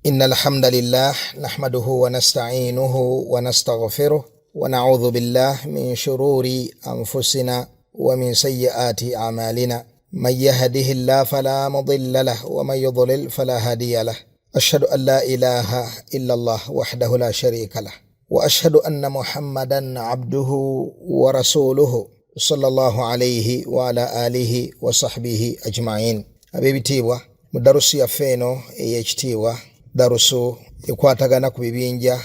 إن الحمد لله نحمده ونستعينه ونستغفره ونعوذ بالله من شرور أنفسنا ومن سيئات أعمالنا من يهده الله فلا مضل له ومن يضلل فلا هادي له أشهد أن لا إله إلا الله وحده لا شريك له وأشهد أن محمدا عبده ورسوله صلى الله عليه وعلى آله وصحبه أجمعين. أبي تيبوا mudarusi yafeno eyekitiibwa darusu ekwatagana ku bibinja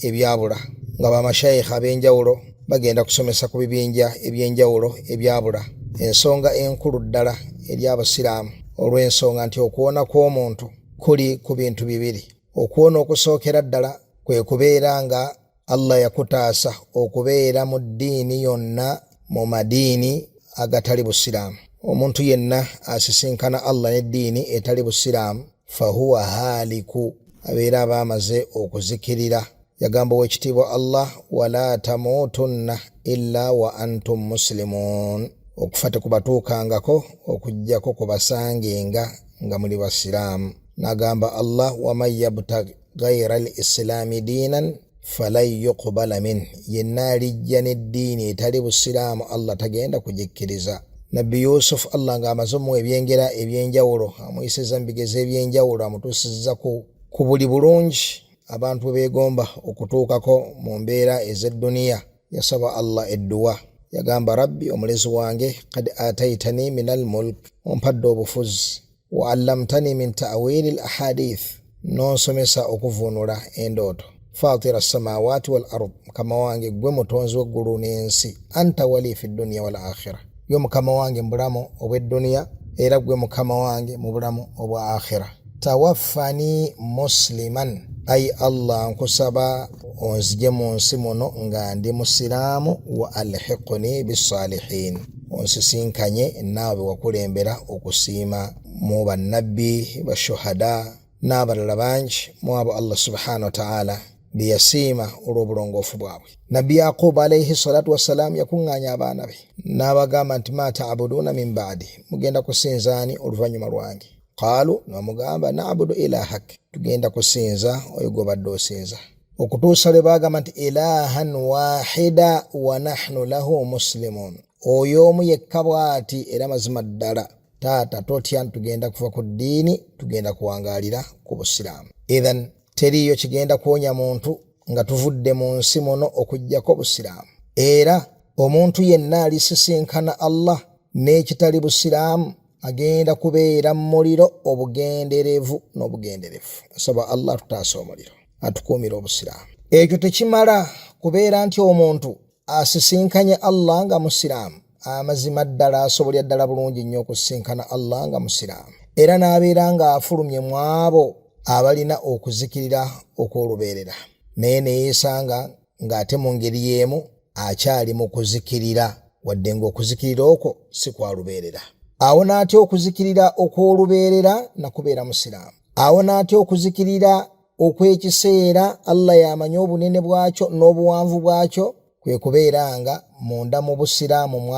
ebyabula nga bamashayikha ab'enjawulo bagenda kusomesa ku bibinja ebyenjawulo ebyabula. Ensonga enkulu ddala eri abasiraamu olw'ensonga nti okuwona kw'omuntu kuli ku bintu bibiri. Okuwona okusookera ddala kwe kubeera nga Allah yakutaasa okubeera mu ddiini yonna mu madiini agatali busiraamu. Omuntu yenna asisinkana Allah n'eddiini etali busiraamu fahuwa haliku, abeera abamaze okuzikirira. Yagamba owekitiibwa Allah wala tamutunna illa wa antum muslimun, okufa tekubatuukangako okujjako kubasangenga nga muli basiraamu. Nagamba Allah waman yabtaghi ghayra al-islami diinan falan yuqbala min, yenna alijja n'eddiini etali busiraamu Allah tagenda kugikkiriza. Nabbi Yusuf Allah nga amaze mu ebyengera ebyenjawulo amuyisiza mu bigezo ebyenjawulo amutuusizza ku buli bulungi abantu beegomba okutuukako mu mbeera ez'edduniya. Yasaba Allah edduwa, yagamba rabbi omulezi wange qad ataitani min al-mulk, ompadde obufuzi, wa allamtani min ta'wili al-ahadith, nonsomesa okuvuunula endooto. Fatira samawati wal ard, mukama wange gwe mutonzi w'eggulu n'ensi, anta wali fi dunya wal akhirah, gwe mukama wange mu bulamu obw'edduniya era gwe mukama wange mu bulamu obwa akhira. Tawaffani musliman, ay Allah nkusaba onzije mu nsi muno nga ndi musiraamu, wa alhiqni bisalihin, onsisinkanye naawe wakulembera okusiima mu bannabbi bashuhada n'abalala bangi mu abo Allah subhanahu wa ta'ala biyasiima olw'obulongoofu bwabwe. Nabbi Yaqub alayhi salatu wassalam yakuŋŋaanya abaana be n'abagamba nti ma ta'buduuna min ba'di, mugenda kusinzaani oluvannyuma lwange? Qaalu, n'amugamba na'budu ilahak, tugenda kusinza oyo gw'obadde osinza. Okutuusa lwe baagamba nti ilahan wahida wa nahnu lahu muslimun, oyo omu yekka bw'ati era mazima ddala, taata totya tugenda kuva ku ddiini, tugenda kuwangaalira ku busiraamu. Idhan teriyo kigenda kuwonya muntu nga tuvudde mu nsi muno okujjako busiraamu. Era omuntu yenna alisisinkana Allah n'ekitali busiraamu agenda kubeera mu muliro obugenderevu n'obugenderevu. Asaba Allah tutaasa omuliro, atukuumira obusiraamu. Ekyo tekimala kubeera nti omuntu asisinkanye Allah nga musiraamu. Amazima ddala asobolya ddala bulungi nnyo okusisinkana Allah nga musiraamu, era n'abeera nga afulumye mu abo abalina okuzikirira okw'olubeerera, naye neyeesanga ng'ate mu ngeri y'emu akyali mu kuzikirira, wadde ng'okuzikirira okwo si kwa lubeerera. Awo n'atya okuzikirira okw'olubeerera nakubeera musiraamu. Awo n'atya okuzikirira okw'ekiseera Allah yamanya obunene bwakyo n'obuwanvu bwakyo, kwe kubeera nga munda mu busiraamu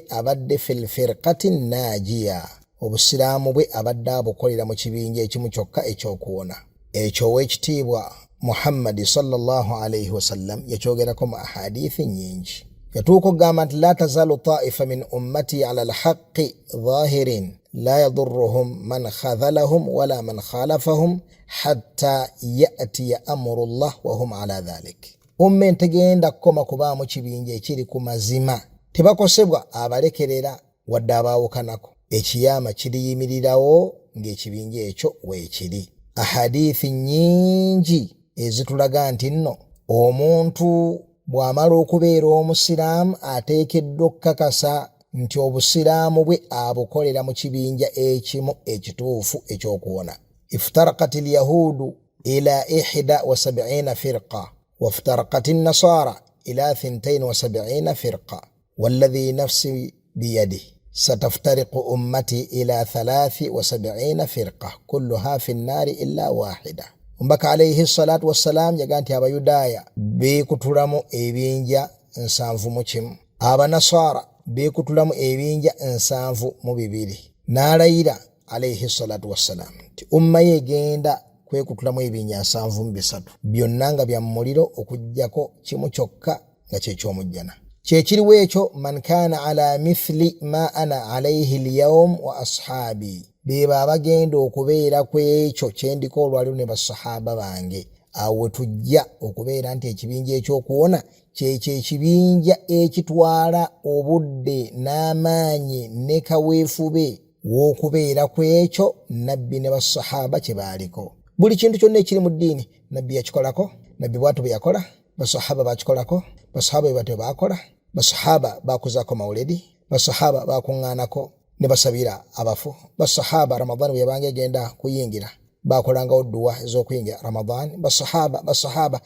abadde fil firqati najiya, obusiraamu bwe abadde abukolera mu kibinja ekimu kyokka ekyokuwona. Ekyo ow'ekitiibwa Muhammad sallallahu alayhi wasallam yakyogerako mu ahadithi nyingi. Yatuuka okugamba nti la tazalu taifa min ummati ala alhaqqi zahirin la yadurruhum man khadhalahum wala man khalafahum hatta ya'tiya amrullah wa hum ala dhalik. Umme ntegenda kukoma kubaamu kibinja ekiri ku mazima, tebakosebwa abalekerera wadde abaawukanako. Ekiyama kiriyimirirawo ng'ekibinja ekyo weekiri. Ahadithi nyingi ezitulaga nti nno omuntu bw'amala okubeera omusiraamu ateekeddwa okukakasa nti obusiraamu bwe abukolera mu kibinja ekimu ekituufu ekyokuwona. Iftaraqat al-yahudu ila 71 firqa وافترقت النصارى إلى 72 فرقة والذي نفسي بيده ستفترق أمتي إلى 73 فرقة كلها في النار إلا واحدة. Mbaka alayhi salatu wassalam yaga nti abayudaaya beekutulamu ebinja 71, abanasara beekutulamu ebinja 72. N'alayira alayhi salatu wassalam nti umma ye egenda kwekutulamu ebinnya 73 byonna nga bya muliro okujjako kimu kyokka nga kyekyomujjana. Kyekiriwo ekyo man kana ala mithli ma ana alayhi alyawm wa ashabi, beba abagenda okubeera ku ekyo kyendiko olwaliro ne basahaba bange. Awo tujja okubeera nti ekibinja ekyokuwona kyekyo ekibinja ekitwala obudde n'amaanyi ne kaweefube w'okubeera ku ekyo nabbi ne basahaba kye baaliko. Buli kintu kyonna ekiri mu ddiini nabbi yakikolako, nabbi bw'atyo bwe yakola, basahaba bakikolako, basahaba bwe baakola, basahaba bakuzaako mawulidi, basahaba bakuŋŋaanako ne basabira abafu, basahaba Ramadhan bwe yabanga egenda kuyingira bakolangawo dduwa ez'okuyingira Ramadhan, basahaba.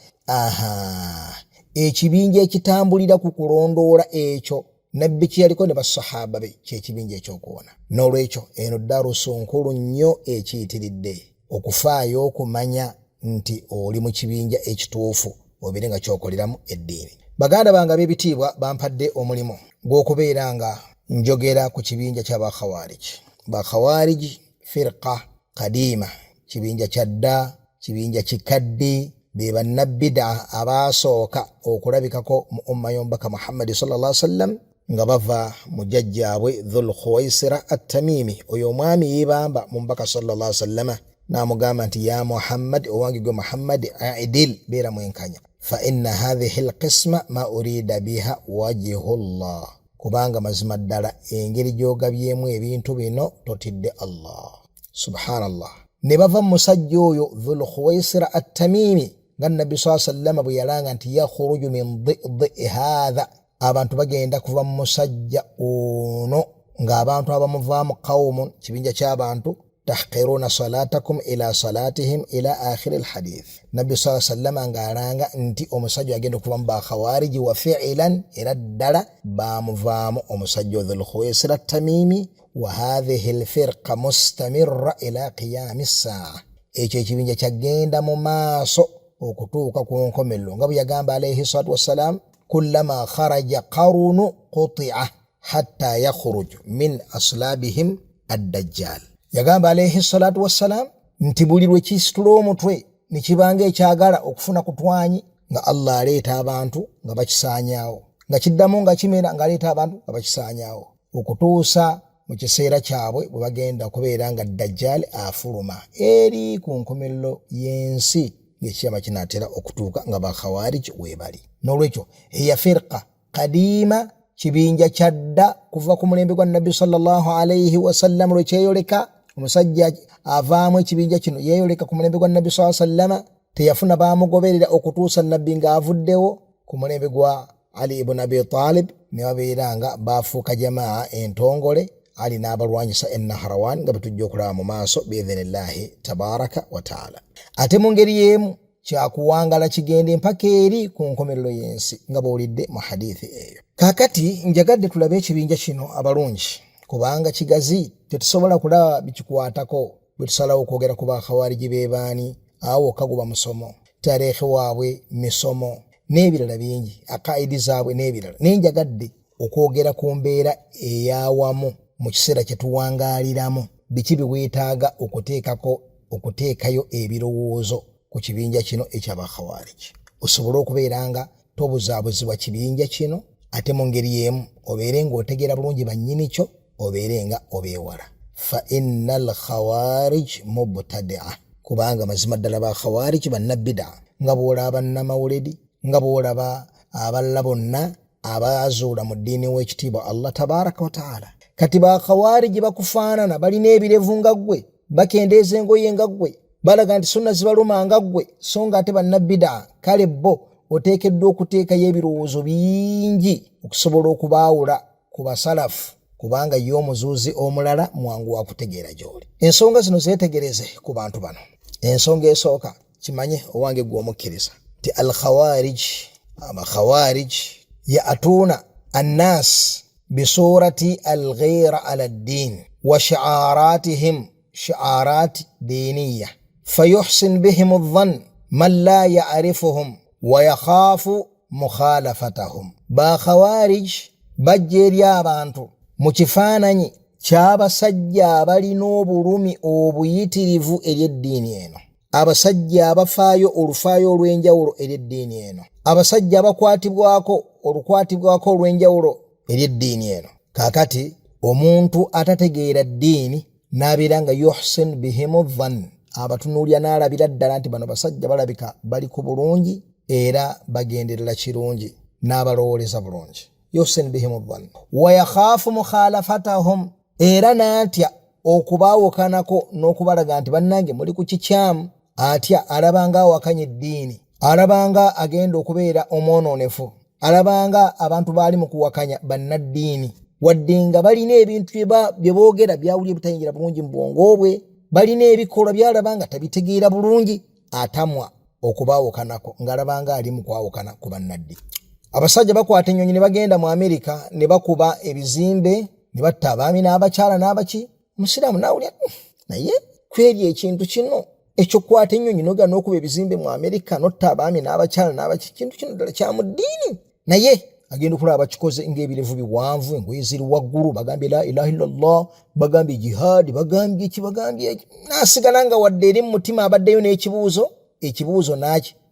Ekibinja ekitambulira ku kulondoola ekyo nabbi kyeyaliko ne basahaba be kyekibinja ekyokuwona. N'olwekyo eno darusu nkulu nnyo ekiyitiridde okufaayo okumanya nti oli mu kibinja ekituufu obeere nga kyokoleramu eddiini. Baganda bange ab'ebitiibwa bampadde omulimu gw'okubeera nga njogera ku kibinja ky'abakhawarij. Bakhawarij firqa kadima, kibinja kya dda, kibinja kikadde, be bannabida abaasooka okulabikako mu umma y'omubaka Muhammad sallallahu alaihi wasallam nga bava mu jjajjaabwe Dhul Khuwaisira at-Tamimi. Oyo omwami yeebamba mu mbaka sallallahu alaihi wasallam n'amugamba nti ya Muhammad, owange gwe Muhammad, aidil, beera mwenkanya, fa inna hadhihi alqisma ma urida biha wajhu Allah, kubanga mazima ddala engeri gy'ogabyemu ebintu bino totidde Allah. Subhanallah. Ne bava mu musajja oyo Dhul Khuwaisira at-Tamimi nga nabbi sallallahu alaihi wasallam bwe yalanga nti yakhruju min dhidhi hadha, abantu bagenda kuva mu musajja ono ng'abantu abamuvaamu qawmun, kibinja ky'abantu, tahqiruna salatakum ila salatihim ila akhir alhadith. Nabbi sallallahu alaihi wasallam ng'alanga nti omusajja agenda kuva mu bakhawariji wa fi'lan era ddala bamuvaamu omusajja Dhul Khuwaisira at-Tamimi. Wa hadhihi alfirqa mustamirra ila qiyam as-sa'a, ekyo ekibinja kyagenda mu maaso okutuuka ku nkomerero nga bwe yagamba alayhi salatu wassalam, kullama kharaja qarunu quti'a hatta yakhruj min aslabihim ad-dajjal. Yagamba alayhi salatu wassalam nti buli lwe kisitula omutwe ne kibanga ekyagala okufuna kutwanyi nga Allah aleeta abantu nga bakisaanyaawo, nga kiddamu nga kimera nga aleeta abantu nga bakisaanyaawo, okutuusa mu kiseera kyabwe bwe bagenda kubeera nga Dajjal afuluma eri ku nkomerero y'ensi ng'ekiyama kinaatera okutuuka nga bakhawarij weebali. N'olwekyo eya firqa kadima, kibinja kyadda kuva ku mulembe gwa nabbi sallallahu alaihi wasallam lwe kyeyoleka. Omusajja avaamu ekibinja kino yeeyoleka ku mulembe gwa nabbi sallallahu alaihi wasallam, teyafuna baamugoberera okutuusa nabbi ng'avuddewo. Ku mulembe gwa Ali ibn Abi Talib ne babeera nga baafuuka jamaa entongole, Ali n'abalwanyisa Naharawan nga betujja okulaba mu maaso biidhnillahi tabaraka wa taala. Ate mu ngeri y'emu kyakuwangala kigende mpaka eri ku nkomerero y'ensi nga bw'olidde mu hadithi eyo. Kaakati njagadde tulabe ekibinja kino abalungi, kubanga kigazi tetusobola kulaba bikikwatako bwe tusalawo okwogera ku bakhawariji beebaani, awo okaguba musomo, tareekhe waabwe misomo n'ebirala bingi, akaidi zaabwe n'ebirala. Nenjagadde okwogera ku mbeera ey'awamu mu kiseera kye tuwangaaliramu, biki bye weetaaga okuteekayo ebirowoozo ku kibinja kino eky'abakhawariji, osobole okubeera nga tobuzaabuzibwa kibinja kino, ate mu ngeri y'emu obeere ng'otegeera bulungi bannyini kyo, obeere nga obeewala. Fa innal khawarij mubtadi'a, kubanga mazima ddala bakhawarij bannabida, nga bw'olaba bannamawulidi, nga bw'olaba abalala bonna abaazuula mu ddiini w'ekitiibwa Allah tabaraka wa taala. Kati bakhawarij bakufaanana, balina ebirevu nga ggwe, bakendeeza engoye nga ggwe, balaga nti sunna zibaluma nga ggwe, so nga ate bannabida. Kale bo oteekeddwa okuteekayo ebirowoozo bingi okusobola okubaawula ku basalafu, kubanga ye omuzuuzi omulala mwangu wa kutegeera gy'oli. Ensonga zino zeetegereze ku bantu bano. Ensonga esooka kimanye owange gwe omukkiriza nti abakhawarij ya'tuuna annaas bisurati alghayra ala ddin wa shi'aratihim shi'arat diniya fayuhsin bihim adh-dhann man la ya'rifuhum wa yakhafu mukhalafatahum. Bakhawarij bajja eri abantu mu kifaananyi ky'abasajja abalina obulumi obuyitirivu eri eddiini eno, abasajja abafaayo olufaayo olw'enjawulo eri eddiini eno, abasajja abakwatibwako olukwatibwako olw'enjawulo eri eddiini eno. Kaakati omuntu atategeera ddiini n'abeera nga yuhsin bihimu dhann, abatunuulya n'alabira ddala nti bano basajja balabika bali ku bulungi era bagenderera kirungi, n'abalowooleza bulungi. Yuhsin bihimu dhann wa yakhaafu mukhalafatahum, era n'atya okubaawukanako n'okubalaga nti bannange muli ku kikyamu. Atya alabanga awakanye eddiini, alabanga agenda okubeera omwonoonefu, alabanga abantu baali mu kuwakanya bannaddiini, wadde nga balina ebintu bye boogera byawulira ebitayingira bulungi mu bwongo bwe, balina ebikolwa byalabanga tabitegeera bulungi, atamwa okubaawukanako ng'alabanga ali mu kwawukana ku bannaddiini. Abasajja bakwata ennyonyi ne bagenda mu Amerika ne bakuba ebizimbe ne batta abaami n'abakyala n'abaki. Musiraamu n'awulira naye kweri ekintu kino ekyokwata ennyonyi noga n'okuba ebizimbe mu Amerika notta abaami n'abakyala n'abaki, kintu kino ddala kya mu ddiini. Naye agenda okulaba bakikoze ng'ebirevu biwanvu, engoye ziri waggulu, bagambye la ilaha illallah, bagambye jihad, bagambye eki, bagambye eki. N'asigala nga wadde eri mu mutima abaddeyo n'ekibuuzo, ekibuuzo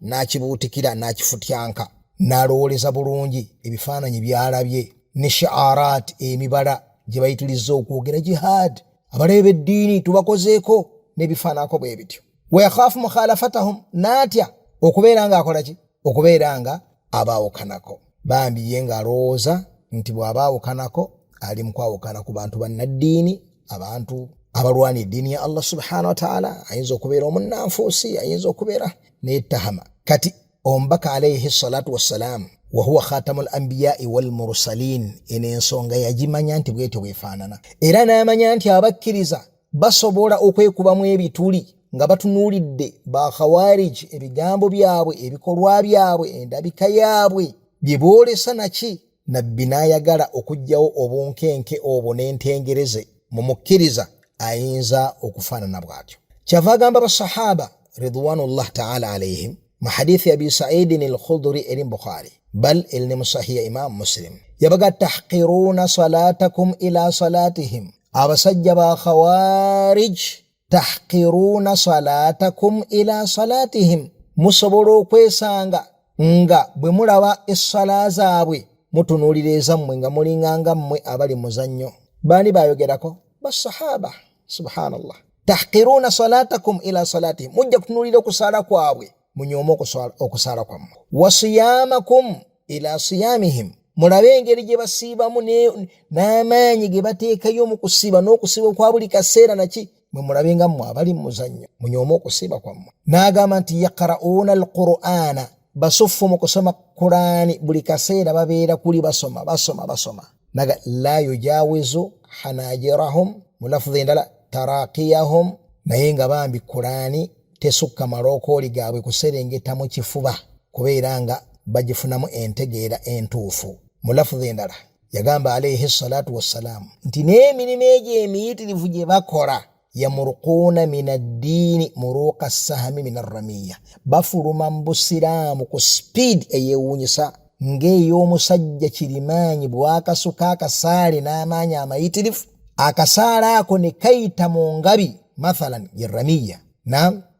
n'akibuutikira n'akifutyanka, n'alowooleza bulungi ebifaananyi by'alabye ne shi'arat, emibala gye bayitiriza okwogera jihad, abalabe b'eddiini tubakozeeko n'ebifaanako bwe bityo. Wa yakhaafu mukhalafatahum, n'atya okubeera nga akola ki? Okubeera nga abaawukanako. Bambi ye ng'alowooza nti bw'abaawukanako ali mu kwawukana ku bantu bannaddiini, abantu abalwana eddiini ya Allah subhanahu wa ta'ala. Ayinza okubeera omunnanfuusi, ayinza okubeera n'ettahama. Kati omubaka alayhi salatu wassalamu wa huwa khatamul anbiya'i wal mursalin, eno ensonga yagimanya nti bwetyo bwefaanana, era n'amanya nti abakkiriza basobola okwekubamu ebituli nga batunuulidde ba khawarij ebigambo byabwe, ebikolwa byabwe, endabika yaabwe bye boolesa naki. Nabbi n'ayagala okuggyawo obunkenke obwo n'entengereze mu mukkiriza ayinza okufaanana bw'atyo. Kyava agamba basahaba ridwanullah ta'ala alayhim mu hadithi Abi Sa'idin al-Khudri eri Bukhari, bal ilni musahiya Imam Muslim, yabaga tahqiruna salatakum ila salatihim, abasajja ba khawarij tahqiruna salatakum ila salatihim, musobola okwesanga nga bwe mulaba essala zaabwe mutunuulira ezammwe nga mulinganga mmwe abali muzannyo. Bani bayogerako? Basahaba. Subhanallah. Tahqiruna salatakum ila salatihim, mujja kutunuulira okusaala kwabwe munyooma okusaala kwammwe. Wa siyamakum ila siyamihim, mulabe engeri gye basiibamu n'amaanyi ge bateekayo mu kusiiba, n'okusiiba kwa buli kaseera naki mwe mulabe nga mmwe abali mu muzannyo munyooma okusiiba kwammwe. N'agamba nti yaqra'una al-Qur'ana, basuffu mu kusoma Qur'ani, buli kaseera babeera kuli basoma. Naga la yujawizu hanajirahum, mu lafudhi endala taraqiyahum, naye nga bambi Qur'ani tesukka malookooli gaabwe kuserengeta mu kifuba kubeera nga bagifunamu entegeera entuufu. Mu lafudhi endala yagamba alayhi salatu wassalamu nti n'emirimu egyo emiyitirivu gye bakola yamurquuna min addiini muruqa sahami min arramiya, bafuluma mu busiraamu ku speed eyewuunyisa ng'ey'omusajja kirimaanyi bw'akasuka akasaale n'amaanyi amayitirivu, akasaala ako ne kayita mu ngabi, mathalan yerramiya,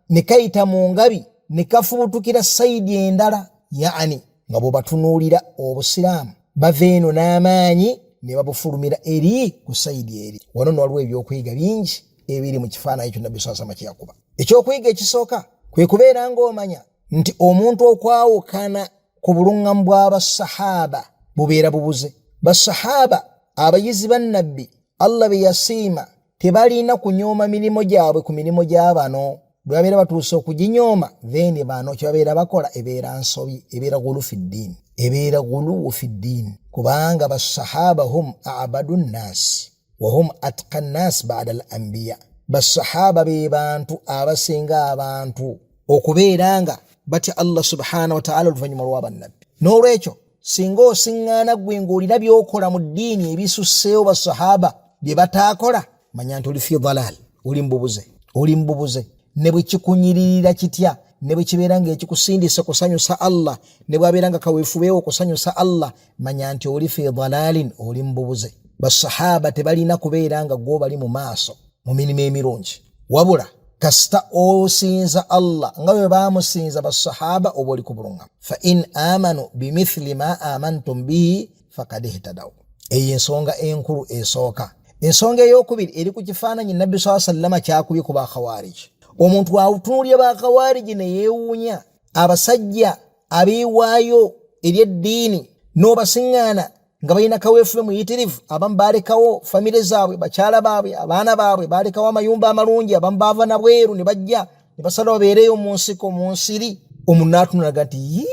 ne kayita mu ngabi ne kafubutukira sayidi endala, yaani nga bwe batunuulira obusiraamu bava eno n'amaanyi ne babufulumira eri ku sayidi eri. Wano waliwo ebyokuyiga bingi ebiri mu kifaananyi ekyo Nabbi sallallahu alayhi wa sallam kye yakuba. Ekyokuyiga ekisooka kwe kubeera ng'omanya nti omuntu okwawukana ku buluŋŋamu bw'abasahaba bubeera bubuze. Basahaba abayizi bannabbi Allah be yasiima tebalina kunyooma mirimu gyabwe ku mirimu gy'abano. Bwe babeera batuuse okuginyooma then bano kye babeera bakola ebeera nsobi, ebeera ghulu fi ddiini, kubanga basahaba hum a'badu nnaasi wa hum atqa nnaasi ba'da al-anbiya. Basahaba be bantu abasinga abantu okubeera nga batya Allah subhanahu wa ta'ala oluvannyuma lw'abannabbi. N'olwekyo singa osiŋŋaana ggwe ng'olina by'okola mu ddiini ebisusseewo basahaba bye bataakola, manya nti oli fi dalaal, oli mbubuze. Ne bwe kikunyiririra kitya, ne bwe kibeera ng'ekikusindise kusanyusa Allah, ne bw'abeera nga kaweefubeewo kusanyusa Allah, manya nti oli fi dalaalin, oli mbubuze. Basahaba tebalina kubeera nga gwo bali mu maaso mu mirimu emirungi, wabula kasita osinza Allah nga bwe bamusinza basahaba oba oli ku bulungamu. Fa in amanu bimithli ma amantum bihi faqad ihtadaw. Eyo ensonga enkulu esooka. Ensonga ey'okubiri eri ku kifaananyi Nabbi sallallahu alayhi wa sallam kyakubye ku bakhawarij. Omuntu awutunuulya bakhawarij ne yeewuunya abasajja abeewaayo eri eddiini n'obasiŋŋaana nga balina kaweefube muyitirivu, abamu baalekawo famire zaabwe, bakyala baabwe, abaana baabwe, baalekawo amayumba amalungi, abamu baava na bweru ne bajja ne basala babeereyo mu nsiko mu nsiri. Omuntu n'atunulaga nti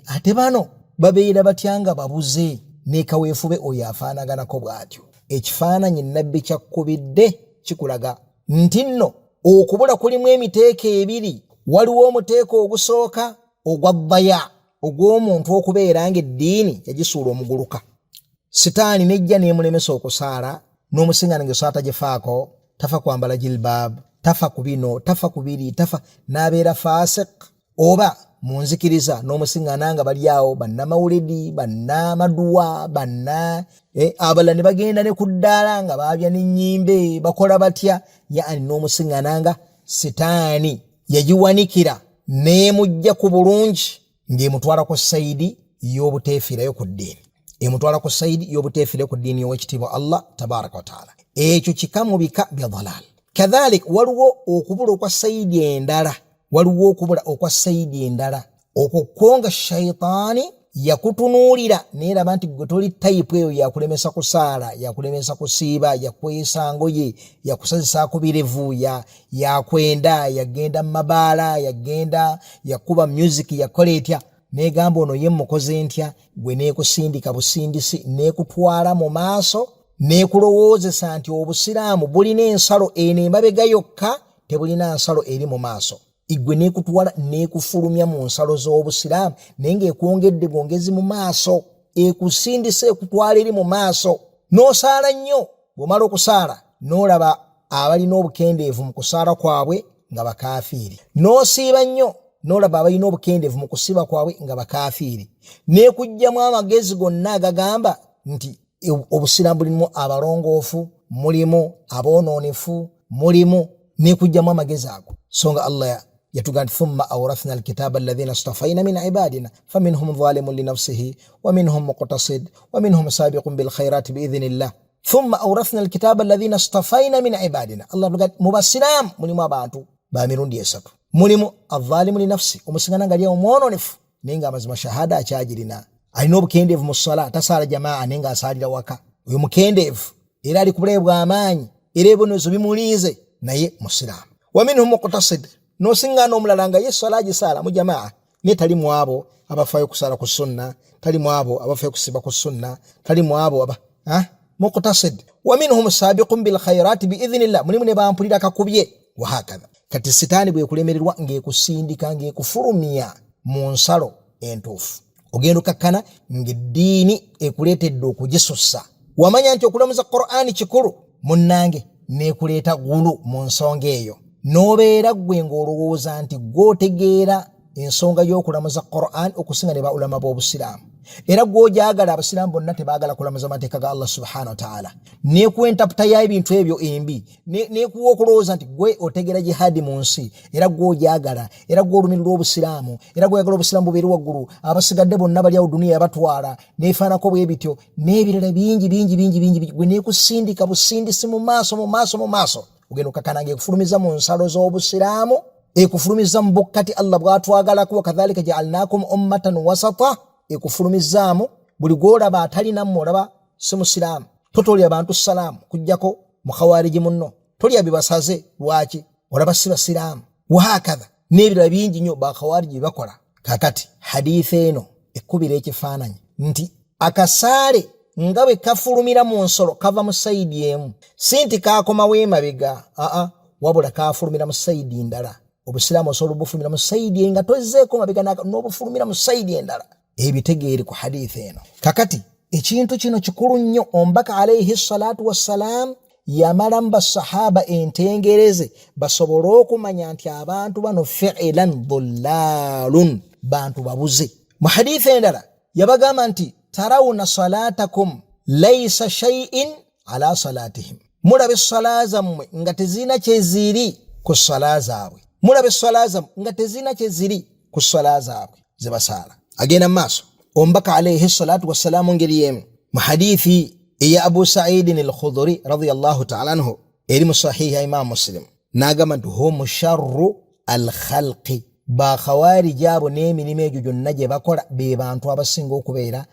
ate bano babeera batya nga babuze ne kaweefube oyo afaanaganako bw'atyo. Ekifaananyi Nabbi kyakubidde kikulaga nti nno okubula kulimu emiteeko ebiri. Waliwo omuteeko ogusooka ogwa ddaya, ogw'omuntu okubeera ng'eddiini yagisuula omuguluka. Sitaani nejja neemulemesa okusaala n'omusiŋŋaana ng'eswala tagifaako, tafa kwambala jilbab, tafa ku bino, tafa ku biri, tafa n'abeera faasiq. Oba munzikiriza n'omusiŋŋaana nga bali awo bannamawulidi, bannamaduwa, abalala ne bagenda ne ku ddaala nga baabya n'ennyimbe bakola batya, yaani n'omusiŋŋaana nga sitaani yagiwanikira n'emujja ku bulungi ng'emutwala ku sayidi y'obuteefiirayo ku ddiini. Emutwala ku sayidi y'obuteefiirayo ku ddiini y'owekitiibwa Allah tabaraka wa taala. Ekyo kika mu bika bya dalaal. Kadhalik waliwo okubula okwa sayidi endala, waliwo okubula okwa sayidi endala. Okukonga shayitaani yakutunuulira neeraba nti gwe toli tayipu eyo yakulemesa kusaala, yakulemesa kusiiba, yakwesa ngoye, yakusazisaako birevu, yakwenda, yagenda mu mabaala, yagenda yakuba music, yakola etya. Negamba ono ye mukoze ntya, gwe neekusindika busindisi, neekutwala mu maaso, neekulowoozesa nti obusiraamu bulina ensalo eno emabega yokka, tebulina nsalo eri mu maaso. Igwe neekutwala neekufulumya mu nsalo z'obusiraamu naye ng'ekwongedde bwongezi mu maaso, ekusindisa ekutwala eri mu maaso. N'osaala nnyo, bw'omala okusaala n'olaba abalina obukendeevu mu kusaala kwabwe nga bakaafiiri. N'osiiba nnyo n'olaba abalina obukendeevu mu kusiba kwabwe nga bakaafiiri. Neekugjamu amagezi gonna agagamba nti obusiraamu bulimu abalongoofu, mulimu aboonoonefu, mulimu neekugjamu amagezi ago. Songa Allah yatugamba thumma awrathna alkitaba alladhina istafaina min ibadina faminhum zalimun linafsihi wa minhum muqtasid wa minhum sabiqun bil khairati biidhnillah. Thumma awrathna alkitaba alladhina istafaina min ibadina. Allah yatugamba mubasiram mulimu abantu ba mirundi esatu. Mulimu adh-dhalimu li nafsi, omusiŋŋaana nga ali omwononefu naye ng'amazima shahada akyagirina, alina obukendeevu mu ssala, tasaala jamaa naye ng'asaalira waka. Oyo mukendeevu era ali ku bulabe bw'amaanyi era ebibonerezo bimuliize, naye musiraamu. Wa minhum muqtasid, n'osiŋŋaana omulala nga ye ssala agisaala mu jamaa naye tali mu abo abafaayo kusaala ku sunna, tali mu abo abafaayo kusiba ku sunna, tali mu abo muqtasid. Wa minhum sabiqun bil khairati biidhnillah, mulimu ne bampulira kakubye wa hakadha. Kati sitaani bwekulemererwa ng'ekusindika ng'ekufulumya mu nsalo entuufu, ogenda okakkana ng'eddiini ekuleetedde okugisussa. Wamanya nti okulamuza Qur'ani kikulu, munnange neekuleeta gulu mu nsonga eyo, n'obeera gwe ng'olowooza nti gw'otegeera ensonga y'okulamuza Qur'ani okusinga ne baulama b'obusiraamu, era gw'ogyagala abasiraamu bonna tebaagala kulamuza amateeka ga Allah subhanahu wa ta'ala. Neekuentaputa y'ebintu ebyo embi, neekuwa okulowooza nti gwe otegera jihadi mu nsi, era gw'ogyagala, era gw'olumirira obusiraamu, era gw'oyagala obusiraamu bubeere waggulu, abasigadde bonna bali awo duniya yabatwala, neefaanako bwe bityo n'ebirala bingi, gwe neekusindika busindisi mu maaso. Ogenda okakkana ng'ekufulumiza mu nsalo z'obusiraamu, ekufulumiza mu bukkati Allah bw'atwagalako, wa kadhalika ja'alnakum ummatan wasata, ekufulumizaamu buli gw'olaba atalina mmulaba si musiraamu. Totolya abantu salaamu kujjako mu khawariji munno, tolya bibasaze. Lwaki? Olaba si basiraamu. Wahakadha n'ebirala bingi nnyo bakhawariji bakola. Kakati hadithi eno ekkubira ekifaananyi nti akasaale nga bwe kafulumira mu nsolo kava mu sayidi emu, si nti kaakomawo emabega, wabula kaafulumira mu sayidi endala. Obusiraamu osobola obufulumira mu sayidi nga tozzeeko mabega n'obufulumira mu sayidi endala. Ebitegeere ku hadithi eno. Kakati ekintu kino kikulu nnyo. Omubaka alayhi salatu wassalaam yamalamu basahaba entengereze basobole okumanya nti abantu bano fi'lan dhullaalun, bantu babuze. Mu hadithi endala yabagamba nti tarawna salatakum laysa shay'in ala salatihim, mulabe essala zammwe nga tezirina kyeziri ku ssala zaabwe mulaba essala zaabwe nga tezina kye ziri ku ssala zaabwe ze basaala. Agenda mu maaso omubaka alayhi salatu wassalaamu ngeri y'emu mu hadithi eya Abu Sa'idin al-Khudri radiyallahu ta'ala anhu eri mu sahihi ya Imam Muslim n'agamba nti hum sharru al-khalqi ba khawarij abo n'emirimu egyo gyonna gye bakola be bantu abasinga okubeera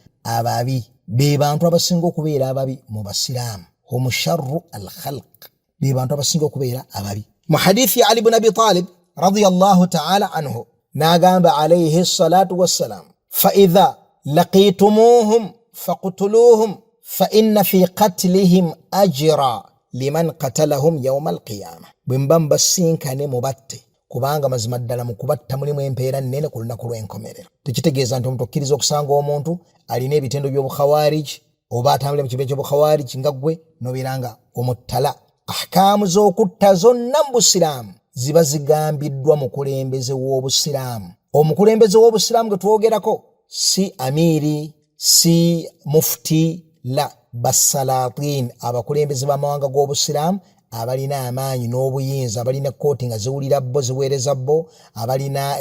ababi mu basiraamu. hum sharru al-khalq be bantu abasinga okubeera ababi. mu hadithi ya Ali ibn Abi Talib radiyallahu ta'ala anhu n'agamba alayhi salatu wassalam fa idha laqitumuhum faqtuluhum fa inna fi qatlihim ajra liman qatalahum yawm al-qiyamah. bwe mba mbasinkane mubatte kubanga mazima ddala mu kubatta mulimu empeera nnene ku lunaku lw'enkomerero. Tekitegeeza nti omuntu okkiriza okusanga omuntu alina ebitendo by'obukhawarij oba atambulira mu kibe ky'obukhawarij nga ggwe nobeeranga omuttala. Ahkaamu z'okutta zonna mu busiraamu ziba zigambiddwa mukulembeze w'obusiraamu. Omukulembeze w'obusiraamu gwe twogerako si amiri, si mufti, la basalatin, abakulembeze b'amawanga g'obusiraamu abalina amaanyi n'obuyinza, abalina kooti nga ziwulira bo ziweereza bo, abalina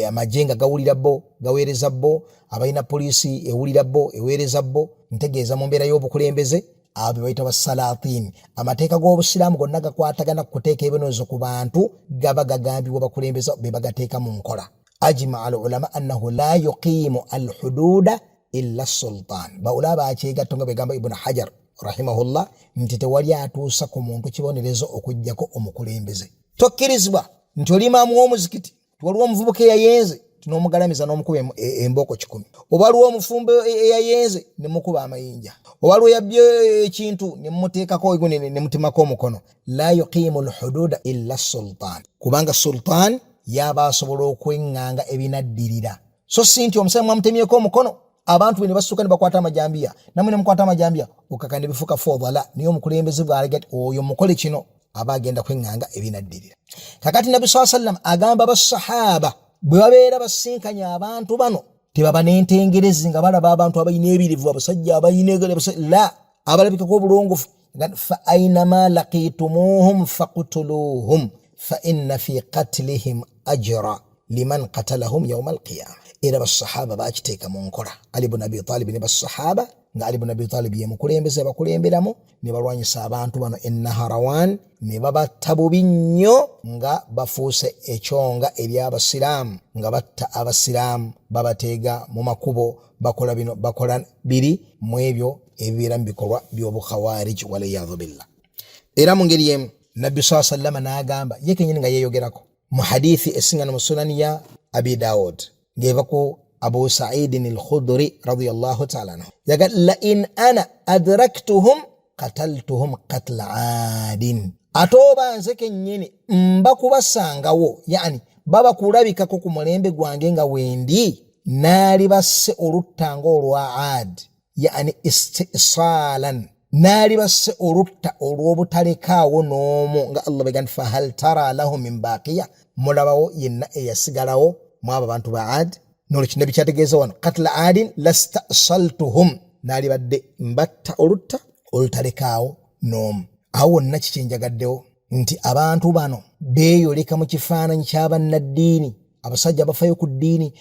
amagye nga gawulira bo gaweereza bo, abalina poliisi ewulira bo eweereza bo. Ntegeeza mu mbeera y'obukulembeze abo bayita basalatin. Amateeka g'obusiraamu gonna gakwatagana kuteeka ebibonerezo ku bantu gaba gagambibwa bakulembeze be bagateeka mu nkola. Ajma al ulama annahu la yuqimu al hududa illa sultan. Baulaba akyegatta nga begamba Ibn Hajar rahimahullah nti tewali atuusa ku muntu kibonerezo okujjako omukulembeze. Tokkirizibwa nti oli imaamu w'omuzikiti waliwo omuvubuka eyayenze n'omugalamiza n'omukuba embooko 10, oba waliwo omufumbo eyayenze ne mukuba amayinja, oba waliwo yabbye ekintu ne mmuteekako ne mutimako omukono. La yuqimu al-hududa illa sultan, kubanga sultan yaba asobola okweŋŋanga ebinaddirira. So si nti omusajja mwamutemyeko omukono abantu bwe ne basukka ne bakwata amajambiya namwe ne mukwata amajambiya okaka ne bifuka fodhala, niyo omukulembeze bw'alaga nti oyo mukole kino aba agenda kweŋŋanga ebinaddirira. Kakati Nabbi sallallahu alayhi wa sallam agamba basahaba bwe babeera basinkanya abantu bano tebaba n'entengerezi nga balaba abantu abalina ebirivu, abasajja abalina la abalabikako obulongofu. Fa aynama laqitumuhum faqtuluhum fa inna fi qatlihim ajra liman qatalahum yawm al-qiyamah. Era basahaba bakiteeka mu nkola. Ali ibn Abi Talib ne basahaba nga Ali ibn Abi Talib ye mukulembeze bakulemberamu ne balwanyisa abantu bano Naharawan ne babatta bubi nnyo nga bafuuse ekyonga eri abasiraamu, nga batta abasiraamu babateega mu makubo, bakola bino bakola biri mu ebyo ebibeera mu bikolwa by'obukhawarij waliyadhu billah. Era mu ngeri y'emu Nabbi sallallahu alayhi wa sallam n'agamba ye kennyini nga yeeyogerako mu hadithi esingana mu sunani ya Abi Dawud ngevako Abu Sa'idin al-Khudri radiyallahu ta'ala anhu yaga la in ana adraktuhum qataltuhum qatl adin. Atoba nze kennyini mba kubasangawo, yani baba kulabikako ku mulembe gwange nga wendi naali basse olutanga olwa Ad, yani istisalan, naali basse olutta olw'obutalekaawo n'omu nga Allah begani fa hal tara lahu min baqiya, mulabawo yenna eyasigalawo mwabo abantu ba Ad. Noliki nabi kyategeeza wano qatla adin lastasaltuhum, naali badde mbatta olutta olutalekaawo n'omu. Awo wonna kikyenjagaddewo nti abantu bano beeyoleka mu kifaananyi ky'abannaddiini, abasajja abafayo ku ddiini,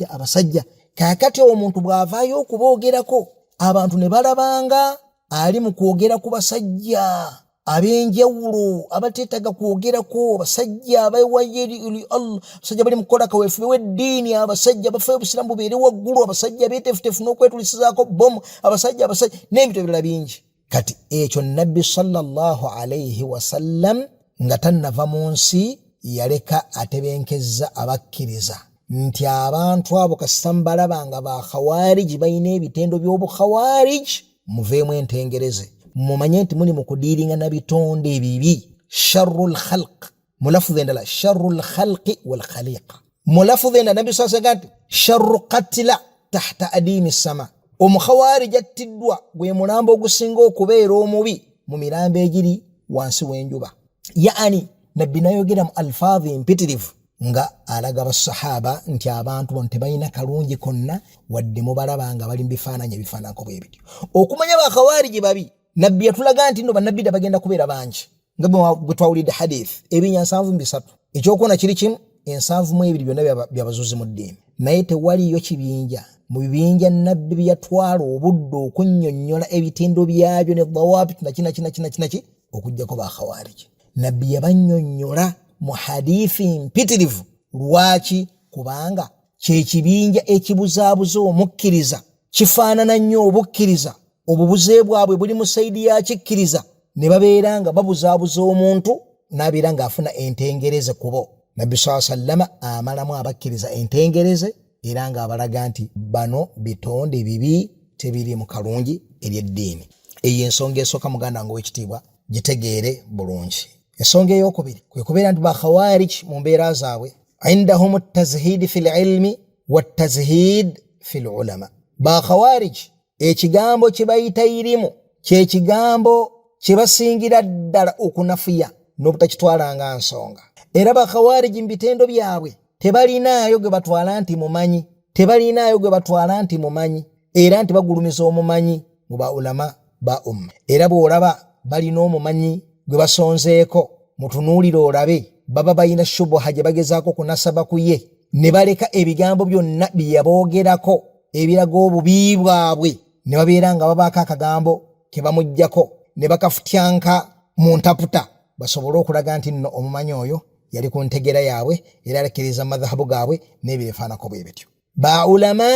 abasajja. Kaakati omuntu bw'avaayo okuboogerako abantu ne balabanga ali mu kwogera ku basajja ab'enjawulo abateetaga kwogerako, basajja abawayeri Allah, basajja bali mu kukola kaweefube w'eddiini, abasajja abafayo obusiraamu bubeere waggulu, abasajja abeeteefuteefu n'okwetulisaako bomu, abasajja n'ebintu ebirala bingi. Kati ekyo Nabbi sallallahu alayhi wasallam nga tannava mu nsi yaleka atebenkezza abakkiriza nti abantu abo kasita mbalabanga ba khawarij balina ebitendo by'obukhawarij muveemu entengereze, mumanye nti muli mu kudiiringa na bitonde ebibi. Sharrul khalq, mulafudhi endala sharrul khalqi wal khaliqa, mulafudhi endala Nabbi sallallahu alayhi wasallam sharru qatla tahta adimi sama. Omukhawarij attiddwa gwe mulambo ogusinga okubeera omubi mu mirambo egiri wansi w'enjuba. Yani Nabbi nayogera mu alfaadhi mpitirivu nga alaga basahaba nti abantu bano tebalina kalungi konna wadde mubalabanga bali mu bifaananyi ebifaananako bwe bityo. Okumanya ba khawarij babi Nabbi yatulaga nti nno bannabbi bagenda kubeera bangi bwe twawulidde hadith ebinya 73 ekyokuna kiri kimu 72 byonna byabazuzi mu ddiini naye tewaliyo kibinja mu bibinja nabbi byatwala obudde okunnyonnyola ebitendo byabyo ne dawabit nakinaki okujjako ba khawarij nabbi yabannyonnyola mu hadithi mpitirivu lwaki kubanga kye kibinja ekibuzaabuza omukkiriza kifaanana nnyo obukkiriza obubuze bwabwe buli mu saidi ya kikkiriza ne babeera nga babuzaabuza omuntu n'abeera ng'afuna entengereze kubo nabbi sallama amalamu abakkiriza entengereze era ng'abalaga nti bano bitonde bibi tebiri mu kalungi ery'eddiini eyo ensonga esooka muganda nga w'ekitiibwa gitegeere bulungi ensonga ey'okubiri kwe kubeera nti ba khawarij mu mbeera zaabwe indahum tazhid fil ilmi wattazhid fil ulama ba khawarij ekigambo kye bayita irimu kye kigambo kye basingira ddala okunafuya n'obutakitwala nga nsonga era ba khawarij mbitendo byabwe tebalinaayo gwe batwala nti mumanyi tebalinaayo gwe batwala nti mumanyi era nti bagulumiza omumanyi mu ba ulama ba umma era bw'olaba balina omumanyi gwe basonzeeko mutunuulire olabe baba bayina shubuha gye bagezaako kunasaba ku ye ne baleka ebigambo byonna bye yaboogerako ebiraga obubi bwabwe ne babeera nga babaako akagambo ke bamuggyako ne bakafutyanka mu ntaputa basobole okulaga nti nno omumanyi oyo yali ku ntegera yaabwe era alakkiriza madhahabu gaabwe n'ebirefaanako bwe bityo ba ulama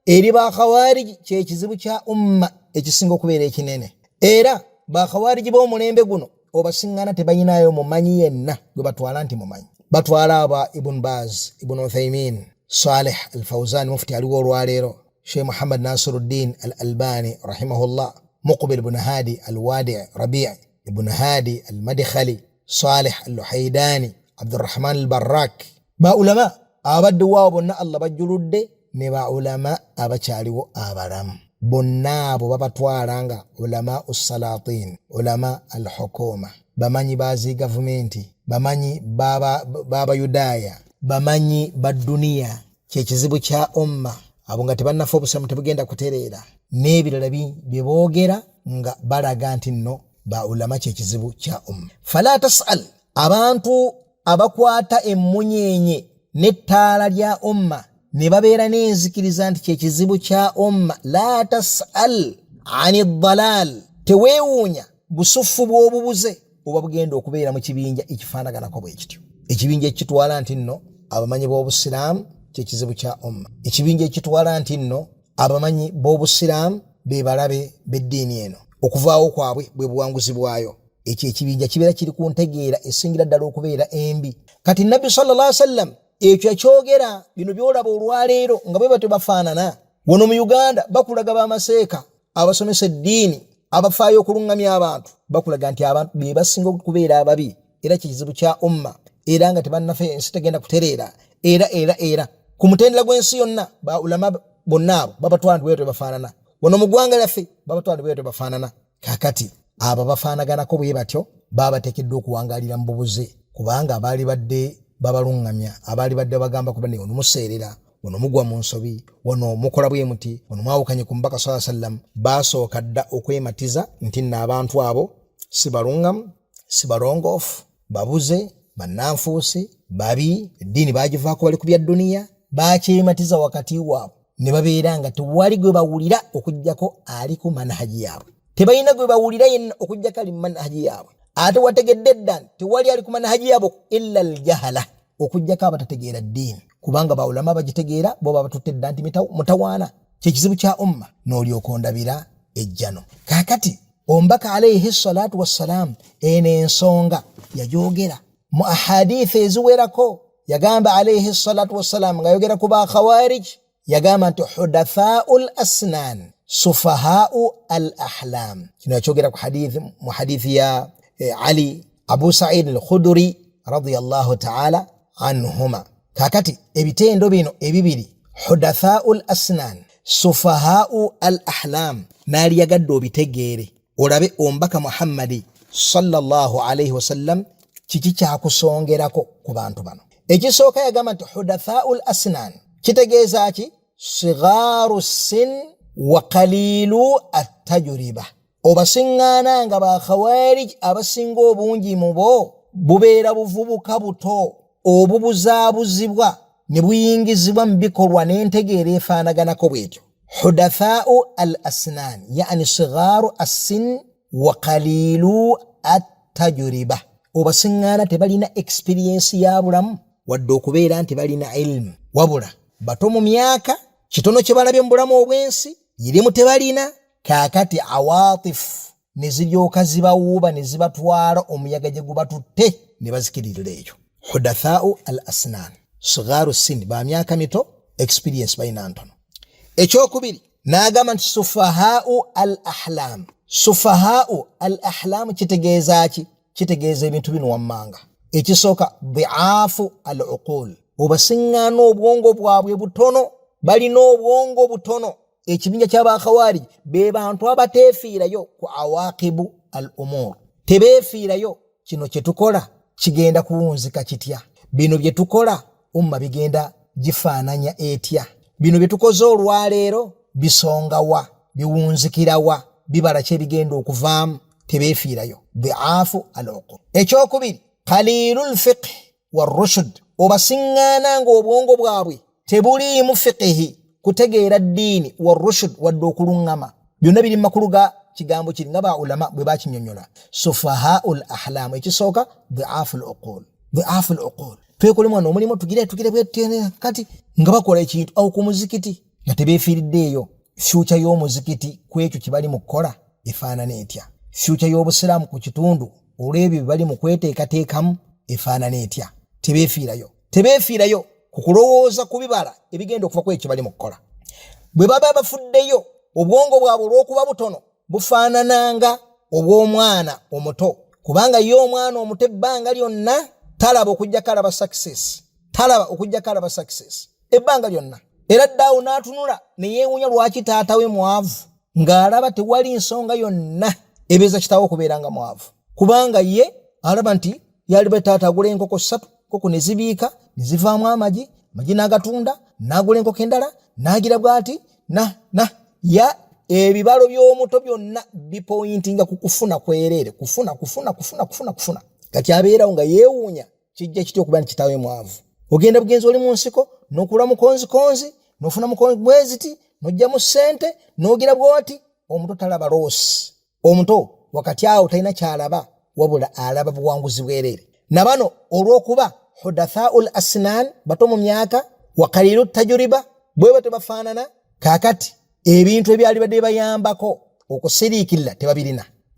eri ba khawarij kye kizibu kya umma ekisinga okubeera ekinene era ba khawarij b'omulembe guno obasiŋŋana tebayinaayo mumanyi yenna gwe batwala nti mumanyi batwala aba ibn baz ibn uthaymin salih al-fawzan mufti aliwo olwaleero sheikh muhammad nasiruddin al-albani rahimahullah muqbil ibn hadi al-wadi rabi' ibn hadi al-madkhali salih al-luhaydani abdurrahman al-barrak ba ulama abadde waawo bonna allah bajjuludde ne ba ulama abakyaliwo abalamu bonna abo babatwala nga ulama us-salatin ulama al-hukuma bamanyi bazi gavumenti bamanyi baba yudaya bamanyi baduniya kye kizibu kya umma abo nga tebannafa obusamu tebugenda kutereera n'ebirala bye boogera nga balaga nti nno ba ulama kye kizibu kya umma fala tasal abantu abakwata emmunyenye n'ettaala lya umma ne babeera n'enzikiriza nti kye kizibu kya umma la tasal ani dalal teweewuunya busufu bw'obubuze oba bugenda okubeera mu kibinja ekifaanaganako bwe kityo ekibinja ekitwala nti nno abamanyi b'obusiraamu kye kizibu kya umma ekibinja ekitwala nti nno abamanyi b'obusiraamu be balabe b'eddiini eno okuvaawo kwabwe bwe buwanguzi bwayo ekyo ekibinja kibeera kiri ku ntegeera esingira ddala okubeera embi kati nabbi sallallahu alaihi wasallam ekyo yakyogera bino byolaba olwaleero nga bwe batyo bafaanana wano mu Uganda bakulaga bamaseeka abasomesa eddiini abafaayo okuluŋŋamya abantu bakulaga nti abantu be basinga okubeera ababi era kizibu kya umma era nga tebannafe ensi tegenda kutereera era ku mutendera gw'ensi yonna ba ulama bonna abo babatwala nti bwe batyo bafaanana wano mu ggwanga lyaffe babatwala nti bwe batyo bafaanana kakati abo bafaanaganako bwe batyo babateekeddwa okuwangaalira mu bubuze kubanga abaali badde babaluŋŋamya abaali badde bagamba kuba ono museerera ono mugwa mu nsobi ono mukola bwe muti ono mwawukanye ku mbaka sallallahu alaihi wasallam basooka dda okwematiza nti nno abantu abo si baluŋŋamu si balongoofu babuze bannanfuusi babi eddiini bagivaako bali ku bya dduniya bakyematiza wakati waabwe ne babeera nga tewali gwe bawulira okuggyako ali ku manhaji yaabwe tebalina gwe bawulira yenna okuggyako ali mu manhaji yaabwe ate wategedde dda tewali ali ku manhaji yaabwe illa aljahala okuggyako abatategeera ddiini kubanga bawulama bagitegeera bo babatutte dda nti mutawaana kyekizibu kya umma n'olyoka ondabira ejjano kaakati ombaka alayhi salatu wassalam eno ensonga yajogera mu ahadithi eziwerako yagamba alayhi salatu wassalam nga yogera ku ba khawarij yagamba nti hudathau al-asnan sufahau al-ahlam kino yakyogera mu hadithi ya Ali Abu Sa'id al-Khudri radiyallahu ta'ala anhuma kakati ebitendo bino ebibiri hudathau al-asnan sufahau al-ahlam nali yagadde obitegeere olabe ombaka Muhammadi sallallahu alayhi wasallam kiki kyakusongerako ku bantu bano ekisooka yagamba nti hudathau al-asnan kitegeeza ki sigharu sin wa qalilu at-tajriba obasiŋŋaana nga ba khawarij abasinga obungi mu bo bubeera buvubuka buto obubuzaabuzibwa ne buyingizibwa mu bikolwa n'entegeera efaanaganako bwetyo. Hudathaa'u al asnan yani sigharu assin wa qalilu at-tajriba, obasiŋŋaana tebalina experience ya bulamu wadde okubeera nti balina ilmu, wabula bato mu myaka, kitono kye balabye mu bulamu obwensi, irimu tebalina, kaakati awaatif ne ziryoka zibawuuba ne zibatwala omuyaga gye gubatutte ne bazikiririra ekyo. Hudathaa'u al asnan sigharu sin, ba myaka mito, experience balina ntono. Ekyokubiri n'agamba nti sufahaa'u al ahlam. Sufahaa'u al ahlam kitegeeza ki? Kitegeeza ebintu bino wammanga. Ekisooka dhi'aafu al uqul, obasiŋŋaana obwongo bwabwe butono, balina obwongo butono. Ekibinja ky'aba khawarij be bantu abateefiirayo ku awaaqibu al umur, tebeefiirayo kino kye tukola kigenda kuwunzika kitya, bino bye tukola umma bigenda gifaananya etya, bino bye tukoze olwaleero bisonga wa, biwunzikira wa, bibala kye bigenda okuvaamu, tebeefiirayo. Dhi'aafu al uqul. Ekyokubiri qalilul fiqh wa rushd, obasiŋŋaana nga obwongo bwabwe tebuliimu fiqhi, kutegeera ddiini, wa rushd wadde okuluŋŋama. Byonna biri makulu ga kigambo kiri nga ba ulama bwe bakinyonnyola. Sufahaa'ul ahlam, ekisooka dhi'aafu al uqul. Dhi'aafu al uqul, twekole mwana omulimu tugire bwetene kati nga bakola ekintu awo ku muzikiti nga tebeefiiriddeeyo. Future y'omuzikiti ku ekyo kibali mu kukola efaanana etya? Future y'obusiraamu ku kitundu olw'ebyo bali mu kweteekateekamu efaanana etya? Tebeefiirayo ku kulowooza ku bibala ebigenda okuva ku ekyo bali mu kukola. Bwe baba bafuddeyo, obwongo bwabwe olw'okuba butono bufaanananga obw'omwana omuto, kubanga ye omwana omuto ebbanga lyonna talaba okujjako alaba success ebbanga lyonna. Era ddaawo n'atunula ne yeewuunya lwaki taata we mwavu, ng'alaba tewali nsonga yonna ebeeza kitaawe okubeera nga mwavu, kubanga ye alaba nti yaliba taata agula enkoko 3, enkoko ne zibiika ne zivaamu amagi n'agatunda, n'agula enkoko endala n'agira bw'ati ya ebibalo by'omuto byonna bipointinga ku kufuna kwereere, kufuna. Kati abeerawo nga yeewuunya kijja kityo okuba nti kitaawe mwavu. Ogenda bugenzi oli mu nsiko n'okula mukonzikonzi n'ofuna mukonzi bweziti n'ojjamu ssente n'ogira bw'oti, omuto talaba loosi. Omuto wakati awo talina kyalaba wabula alaba buwanguzi bwereere. Na bano olw'okuba hudathaa'ul asnan, bato mu myaka, wa qalilut tajriba, bwe tebafaanana, kaakati ebintu ebyali badde bayambako okusiriikirira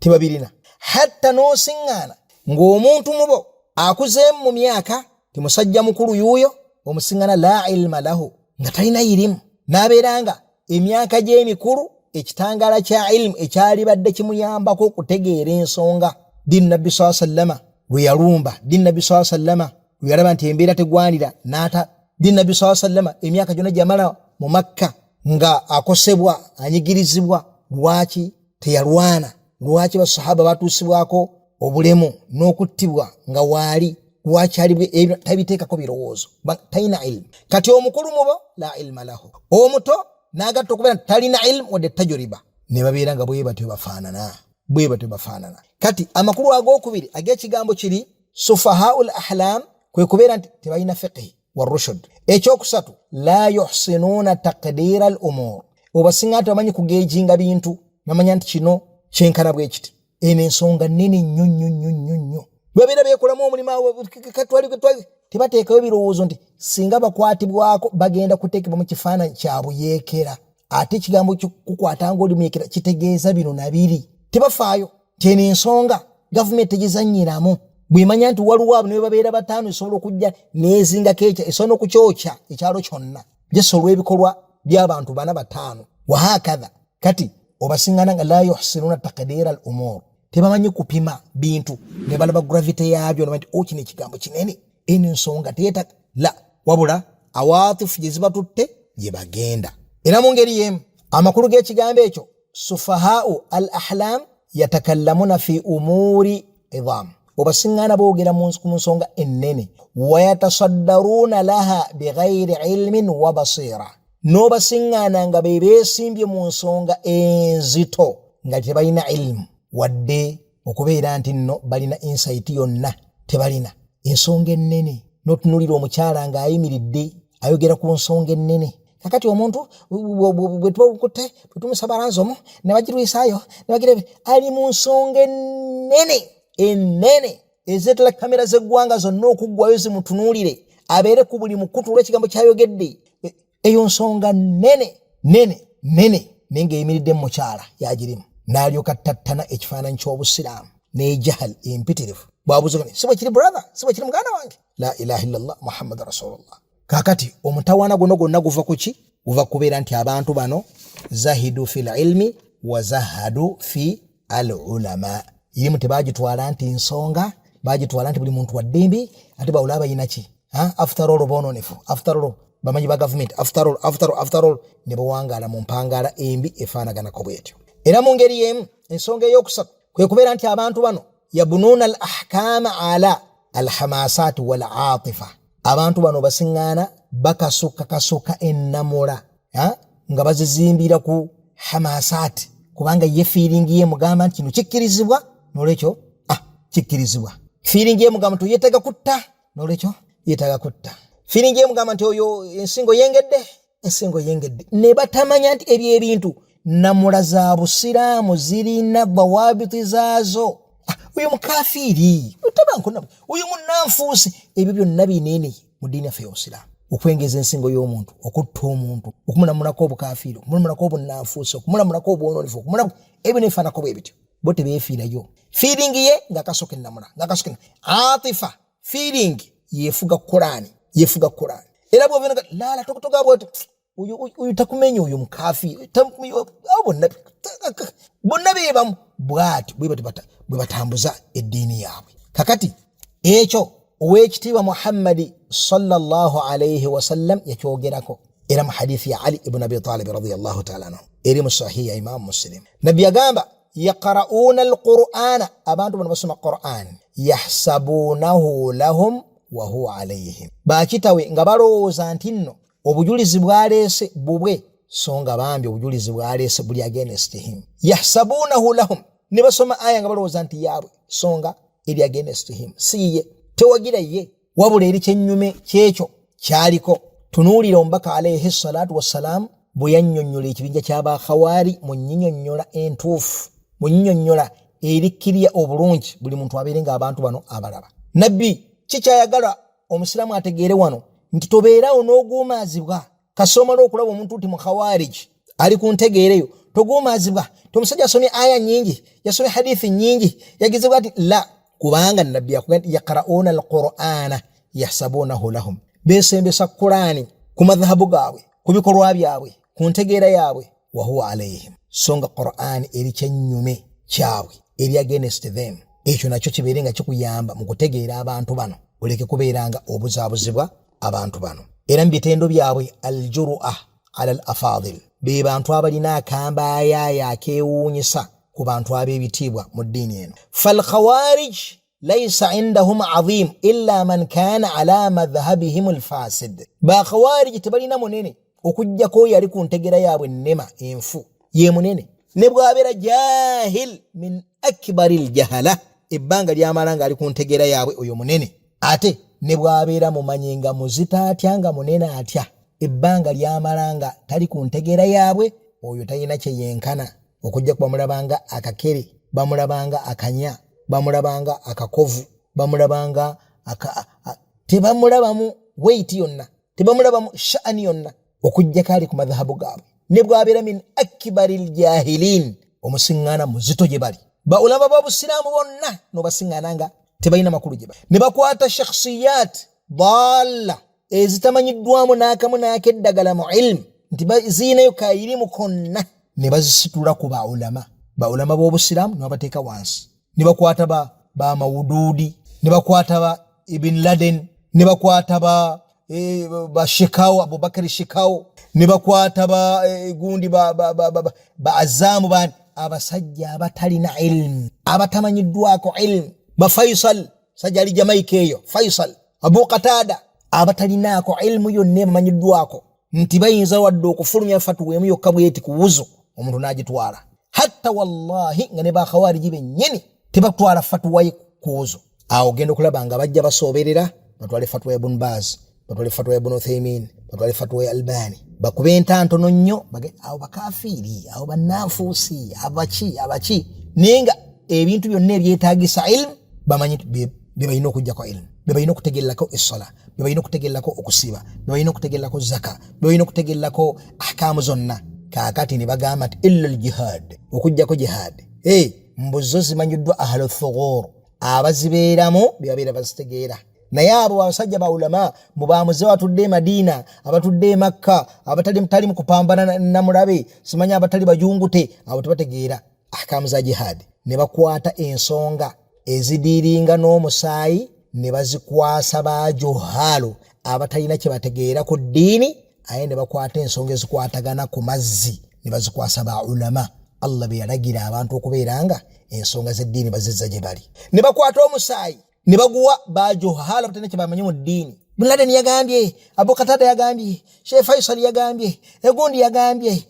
tebabirina. Hatta n'osiŋŋaana ng'omuntu mu bo akuzeemu mu myaka, ti musajja mukulu yuuyo, omusiŋŋaana la ilma lahu, nga talina irimu, n'abeera nga emyaka gye emikulu, ekitangaala kya ilmu ekyali badde kimuyambako okutegeera ensonga. Ddiini Nabbi sallallahu alayhi wa sallama lwe yalumba, ddiini Nabbi sallallahu alayhi wa sallama lwe yalaba nti embeera tegwanira n'ata, ddiini Nabbi sallallahu alayhi wa sallama emyaka gyonna gyamala mu Makka nga akosebwa, anyigirizibwa, lwaki teyalwana? Lwaki basahaba batuusibwako obulemu n'okuttibwa nga waali? Lwaki ali tabiteekako birowoozo? Talina ilmu. Kati omukulu mu bo la ilma lahu, omuto n'agatta okubeera nti talina ilmu wadde tajriba, ne babeera nga bwe batyo bafaanana. Kati amakulu ag'okubiri ag'ekigambo kiri sufahaa'ul ahlam, kwe kubeera nti tebalina fiqhi wa rushd. Ekyokusatu la yuhsinuuna taqdiira al umur, obasiŋŋaana tebamanyi kugeejinga bintu, bamanya nti kino kyenkana bwe kiti. Eno ensonga nnene nnyo. Babeera beekolamu omulimu tebateekayo birowoozo nti singa bakwatibwako bagenda kuteekebwa mu kifaananyi kya buyeekera, ate ekigambo kukwata ng'oli muyeekera kitegeeza bino na biri. Tebafaayo tena ensonga gavumenti tegizannyiramu. Bw'emanya nti waliwo abo ne babeera 5 esobola okujja n'ezingako esobola okukyokya ekyalo kyonna just olw'ebikolwa by'abantu 4 5 wahakadha. Kati obasiŋŋaana nga la yuhsinuuna taqdiira al umur, tebamanyi kupima bintu ne balaba gravity yaabyo nti kino ekigambo kinene, eno ensonga teeta la, wabula awaatifu gye zibatutte gye bagenda. Era mu ngeri y'emu amakulu g'ekigambo ekyo sufahaa'u al ahlam yatakallamuna fi umuri idham, obasiŋŋaana boogera mu nsonga ennene, wa yatasaddaruuna laha bighayri ilmin wa basiira, n'obasiŋŋaana nga be beesimbye mu nsonga enzito nga tebalina ilmu wadde okubeera nti nno balina insight yonna tebalina ensonga ennene n'otunulira omukyala nga ayimiridde ayogera ku nsonga ennene. Kakati omuntu bwe tubakutte bwe tumusaba ransomu ne bagirwisaayo ne bagira ali mu nsonga ennene ezeetala kamera z'eggwanga zonna okuggwayo zimutunuulire abeere ku buli mukutu olw'ekigambo kyayogedde. Eyo nsonga nnene naye ng'eyimiridde mu mukyala yagirimu n'alyoka tattana ekifaananyi ky'obusiraamu n'ejahal empitirivu bwabuzagane si bwe kiri brother si bwe kiri muganda wange la ilaha illallah muhammad rasulullah. Kakati omutawaana gonna guva ku ki? Guva kubeera nti abantu bano zahidu fil ilmi wa zahadu fi al ulama. Ilimu tebagitwala nti nsonga, bagitwala nti buli muntu wa ddembe ate bawula bayina ki? After all bononefu, after all bamanyi ba government, after all ne bawangala mu mpangala embi efaanaganako bwetyo. Era mu ngeri y'emu ensonga ey'okusatu kwe kubeera nti abantu bano yabununa al ahkama ala al hamasat wal atifa. Abantu bano basiŋŋaana bakasuka ennamula nga bazizimbira ku hamasat kubanga ye feeling ye mugamba nti kino kikkirizibwa n'olwekyo kikkirizibwa. Feeling ye mugamba nti yeetaaga kutta n'olwekyo yeetaaga kutta. Feeling ye mugamba nti oyo ensingo yengedde ne batamanya nti ebyo ebintu namula za busiraamu zirina bawabiti zaazo. Uyu mukafiri uyu munanfuusi ebyo byonna binene mu ddiini yaffe y'Obusiraamu. Okwengeza ensingo y'omuntu, okutta omuntu, okumulamulako obukafiri, okumulamulako obunanfuusi, okumulamulako obwononefu, ebyo nebifaanako bwe bityo. Bo tebeefiirayo. Feeling ye ng'akasoka ennamula ng'akasoka atifa feeling yefuga Qur'ani. Era bw'obeera lala tokutoga bw'oti uyu takumenya uyu mukafiri bonna beebamu bw'ati bwe batambuza eddiini yaabwe. Kakati ekyo ow'ekitiibwa Muhammadi sallallahu alayhi wasallam yakyogerako era mu hadithi ya Ali ibn Abi Talib radiyallahu ta'ala anhu eri mu sahihi ya Imam Muslim. Nabbi yagamba yaqra'una al-Qur'ana, abantu bano basoma Qur'an, yahsabunahu lahum wa huwa alayhim. Bakitawe nga balowooza nti nno obujulizi bwaleese bubwe so nga bambi obujulizi bwaleese buli against him. Yahsabunahu lahum, ne basoma aya nga balowooza nti yaabwe so nga eri against him. Si ye, tewagira ye, wabula eri kyennyume kyekyo kyaliko. Tunuulira omubaka alayhi salatu wassalam bwe yannyonnyola ekibinja ky'abakhawari mu nnyinnyonnyola entuufu, mu nnyinnyonnyola erikkirya obulungi buli muntu abeere ng'abantu bano abalaba. Nabbi kikyayagala omusiraamu ategeere wano nti tobeerawo n'oguumaazibwa kasomala okulaba omuntu nti mukhawariji ali ku ntegeereyo toguumaazibwa. Omusajja yasomye aya nyingi, yasomye hadithi nyingi, yagezebwa ati la, kubanga nabbi yakugamba yaqra'una al-Qur'ana yahsabunahu lahum. Beesembesa Qur'ani ku madhahabu gaabwe, ku bikolwa byabwe, ku ntegeera yaabwe, wa huwa alayhim. Songa Qur'ani eri kyennyume kyabwe, eri against them. Ekyo nakyo kibeere nga kikuyamba mu kutegeera abantu bano, oleke kubeeranga obuzaabuzibwa abantu bano. Era mu bitendo byabwe al-jur'a ala al-afadil, be bantu abalina akambaaya akeewuunyisa ku bantu ab'ebitiibwa mu ddiini eno. Fal khawarij laysa indahum azim illa man kana ala madhhabihim al-fasid. Ba khawarij tebalina munene okujjako yali ku ntegera yaabwe nnema enfu ye munene, ne bw'abeera jahil min akbaril jahala, ebbanga ly'amala ng'ali ku ntegera yaabwe oyo munene. Ate ne bw'abeera mumanyi nga muzita atya nga munene atya, ebbanga ly'amala nga tali ku ntegera yaabwe oyo talina kye yenkana. Okujja bamulabanga akakere, bamulabanga akanya, bamulabanga akakovu, bamulabanga tebamulabamu weight yonna, tebamulabamu sha'ani yonna, okujja kali ku madhahabu gaabwe. Ne bw'abeera min akbaril jahilin, omusiŋŋaana muzito gye bali. Baulama b'Obusiraamu bonna n'obasiŋŋaana nga tebalina makulu gye bali. Ne bakwata shakhsiyat dalla ezitamanyiddwamu n'akamu n'akeddagala mu ilmu nti ziinayo kairimu konna, ne bazisitula ku baulama b'Obusiraamu ne babateeka wansi. Ne bakwata ba Mawududi, ne bakwata ba Ibn Laden, ne bakwata ba Shekau, Abubakar Shekau, ne bakwata ba gundi ba Azamu, bani abasajja abatalina ilmu, abatamanyiddwako ilmu. Ba Faisal, sajja ali Jamaica eyo, Faisal, Abu Qatada, abatalinaako ilmu yonna emanyiddwako nti bayinza wadde okufulumya fatuwa emu yokka bweti ku wuzu, omuntu n'agitwala. hatta wallahi nga ne ba khawariji bennyini tebatwala fatwa kuzo awo genda okulaba nga bajja basoberera batwale fatwa ya Ibn Baz batwale fatwa ya Ibn Uthaymin batwale fatwa ya Albani bakube entantono nnyo awo bakafiri awo banafusi abachi nenga ebintu byonna ebyetaagisa ilmu bamanyi bebayina okujja kwa ilmu bebayina okutegererako essala bebayina okutegererako okusiba bebayina okutegererako zaka bebayina okutegererako ahkamu zonna kakati ne bagamba nti illa aljihad okujjako jihad mbuzo zimanyiddwa ahlu thughur abazibeeramu byabeera bazitegeera naye abo abasajja ba ulama mubamuze batudde Madina abatudde Makka abatali mu kupambana na mulabe simanya abatali bajungute abo tebategeera ahkamu za jihad ne bakwata ensonga ezidiringa n'omusaayi ne bazikwasa bajohalo abatalina kye bategeera ku ddiini aye ne bakwata ensonga ezikwatagana ku mazzi ne bazikwasa ba ulama Allah be yalagira abantu okubeeranga ensonga z'eddiini bazizza gye bali ne bakwata omusaayi ne baguwa bajohalo abatalina kye bamanyi mu ddiini Bin Laden yagambye Abu Qatada yagambye Sheikh Faisal yagambye egundi yagambye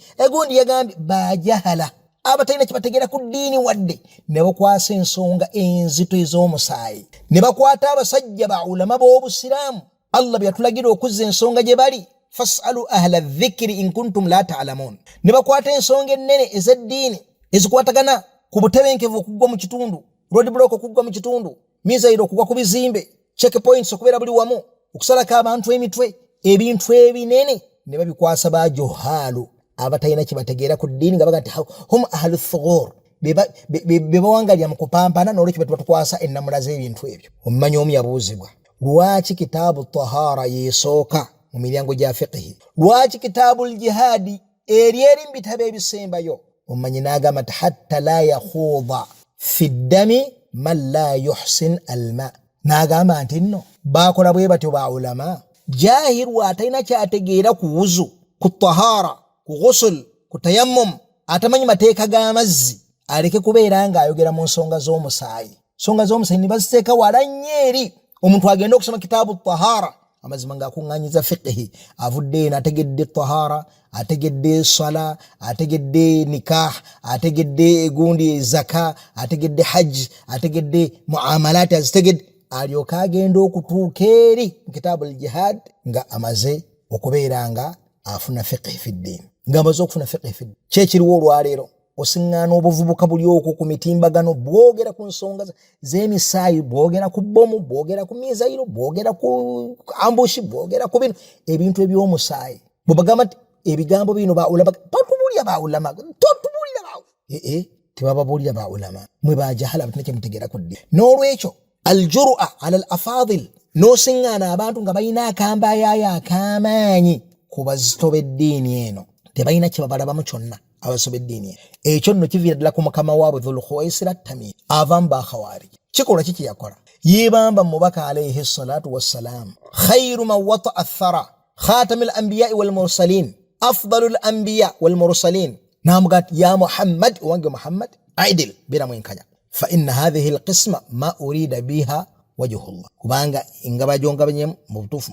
bajahala abatalina kibategeera ku ddiini wadde ne bakwasa ensonga enzito ez'omusaayi ne bakwata abasajja ba ulama b'obusiraamu Allah bye yatulagira okuzza ensonga gye bali fasalu ahla dhikri in kuntum la ta'lamun ne bakwata ensonga ennene ez'eddiini ezikwatagana ku butebenkevu okugwa mu kitundu road block okugwa mu kitundu mizairo okugwa ku bizimbe checkpoints okubeera buli wamu okusalako abantu emitwe ebintu ebinene ne babikwasa bajohalo abatayina kibategeera ku ddiini nga bagati hum ahlu thughur bebawangalya mu kupambana n'olwekyo batukwasa ennamula z'ebintu ebyo omumanyi omu yabuuzibwa lwaki kitaabu tahara yeesooka mu miryango gya fiqhi lwaki kitaabu ljihadi eri mu bitabo ebisembayo omumanyi n'agamba nti hatta la yakhuuda fi ddami man la yuhsin alma n'agamba nti nno baakola bwe batyo ba ulama jahiru atalina kyategeera ku wuzu ku tahara ku ghusl ku tayammum atamanyi mateeka g'amazzi aleke kubeera nga ayogera mu nsonga z'omusaayi ne baziteeka wala nnyo omuntu agenda okusoma kitaabu tahara amazima ng'akuŋŋaanyiza fiqhi avudde n'ategedde tahara ategedde sala ategedde nikah ategedde gundi zaka ategedde hajj ategedde muamalat azitegedde alyoka agenda okutuuka eri mu kitaabu al-jihad nga amaze okubeera nga afuna fiqhi fi ddiin ngamaze okufuna fiqhi fi ddiin kyekiriwo olwaleero osiŋŋaana obuvubuka buli okwo ku mitimbagano bwogera ku nsonga z'emisaayi bwogera ku bomu bwogera ku mizairo bwogera ku ambushi bwogera ku bino ebintu eby'omusaayi bwebagamba nti ebigambo bino baulama totubuulira baulama tebababuulira baulama mwe bajahala abatina kyemutegeera ku ddiini n'olwekyo aljur'a ala al-afadil n'osiŋŋaana abantu nga balina akambayaayo ak'amaanyi ku bazito b'eddiini eno tebalina kye babalabamu kyonna abasobe eddiini ekyo nno kiviira ddala ku mukama waabwe Dhul Khuwaisira Tamim avamu ba Khawarij kikolwa kiki yakola yeebamba mubaka alayhi salatu wassalam khayru man wata'a athara khatamul anbiya'i wal mursalin afdalul anbiya wal mursalin namugat ya Muhammad wange Muhammad aidil bila mwenkanya fa inna hadhihi alqisma ma urida biha wajhullah kubanga ingaba jongabanye mu butufu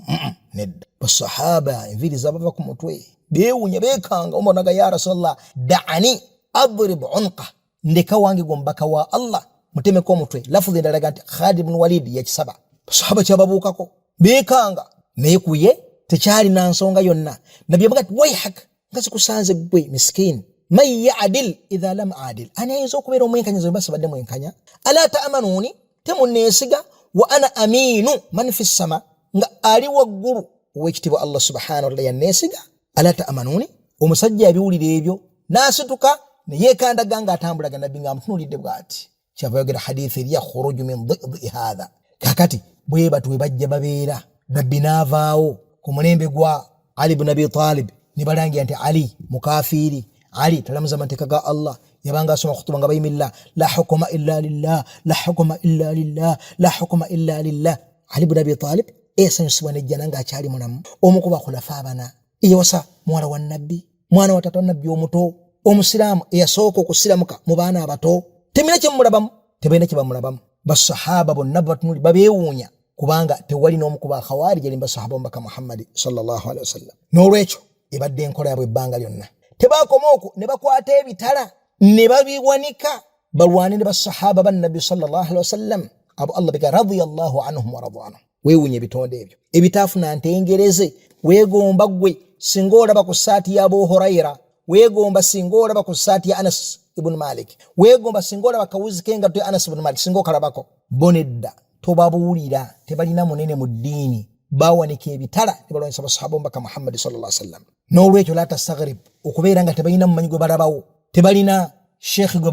nedda basahaba enviri zabava ku mutwe bewunya bekanga umonaga ya Rasulullah da'ani adrib unqa ndeka wange gombaka wa Allah muteme ko mutwe lafudhi ndalaga nti Khalid ibn Walid yakisaba basahaba kyababukako bekanga nekuye tekyali na nsonga yonna nabye bagati wayhak ngasi kusanze gwe miskin may ya'dil idha lam adil ana yezo kubera omwenkanya zo basabadde mwenkanya ala ta'manuni temunesiga wa ana aminu man fi sama nga ali waggulu wekitibo Allah subhanahu wa ta'ala yanesiga ala ta'manuni omusajja abiwulira ebyo nasituka neyekanda ganga atambulaga nabbi nga amutunulidde bwati kyavayogera hadithi ya khuruju min dhidhi hadha kakati bwe batwe bajja babeera nabbi navaawo ku mulembe gwa Ali ibn Abi Talib nibalangira nti Ali mukafiri Ali talamuza manteeka ga Allah yabanga asoma khutuba nga bayimilla la hukuma illa lillah la hukuma illa lillah la hukuma illa lillah Ali ibn Abi Talib esanyusibwa nejjana nga akyali mulamu omukuba khulafa abana eyawasa mwana wa nabbi mwana wa tata wa nabbi omuto omusiraamu eyasooka okusiramuka mu baana abato temina kyemulabamu tebalina kyebamulabamu basahaba bonna batunuli babeewuunya kubanga tewali n'omu ku bakhawarij ali basahaba mbaka Muhammad sallallahu alaihi wasallam n'olwekyo ebadde enkola yabwe ebbanga lyonna tebakoma okwo ne bakwata ebitala ne babiwanika balwanire basahaba ban nabi sallallahu alaihi wasallam abo Allah bika radiyallahu anhum wa radwana weewunye bitonde ebyo ebitafuna ntengereze weegomba gwe singola bakusati ya Abu Huraira weegomba singola bakusati ya Anas ibn Malik weegomba singola bakawuzikenga to Anas ibn Malik singo kalabako bonedda tobabuulira tebalina munene mu ddiini bawanike ebitala tebalwanisa basahaba mbaka Muhammad sallallahu alaihi wasallam n'olwekyo la tastagrib okubeera nga tebalina mumanyi gwe balabawo tebalina sheikh gwe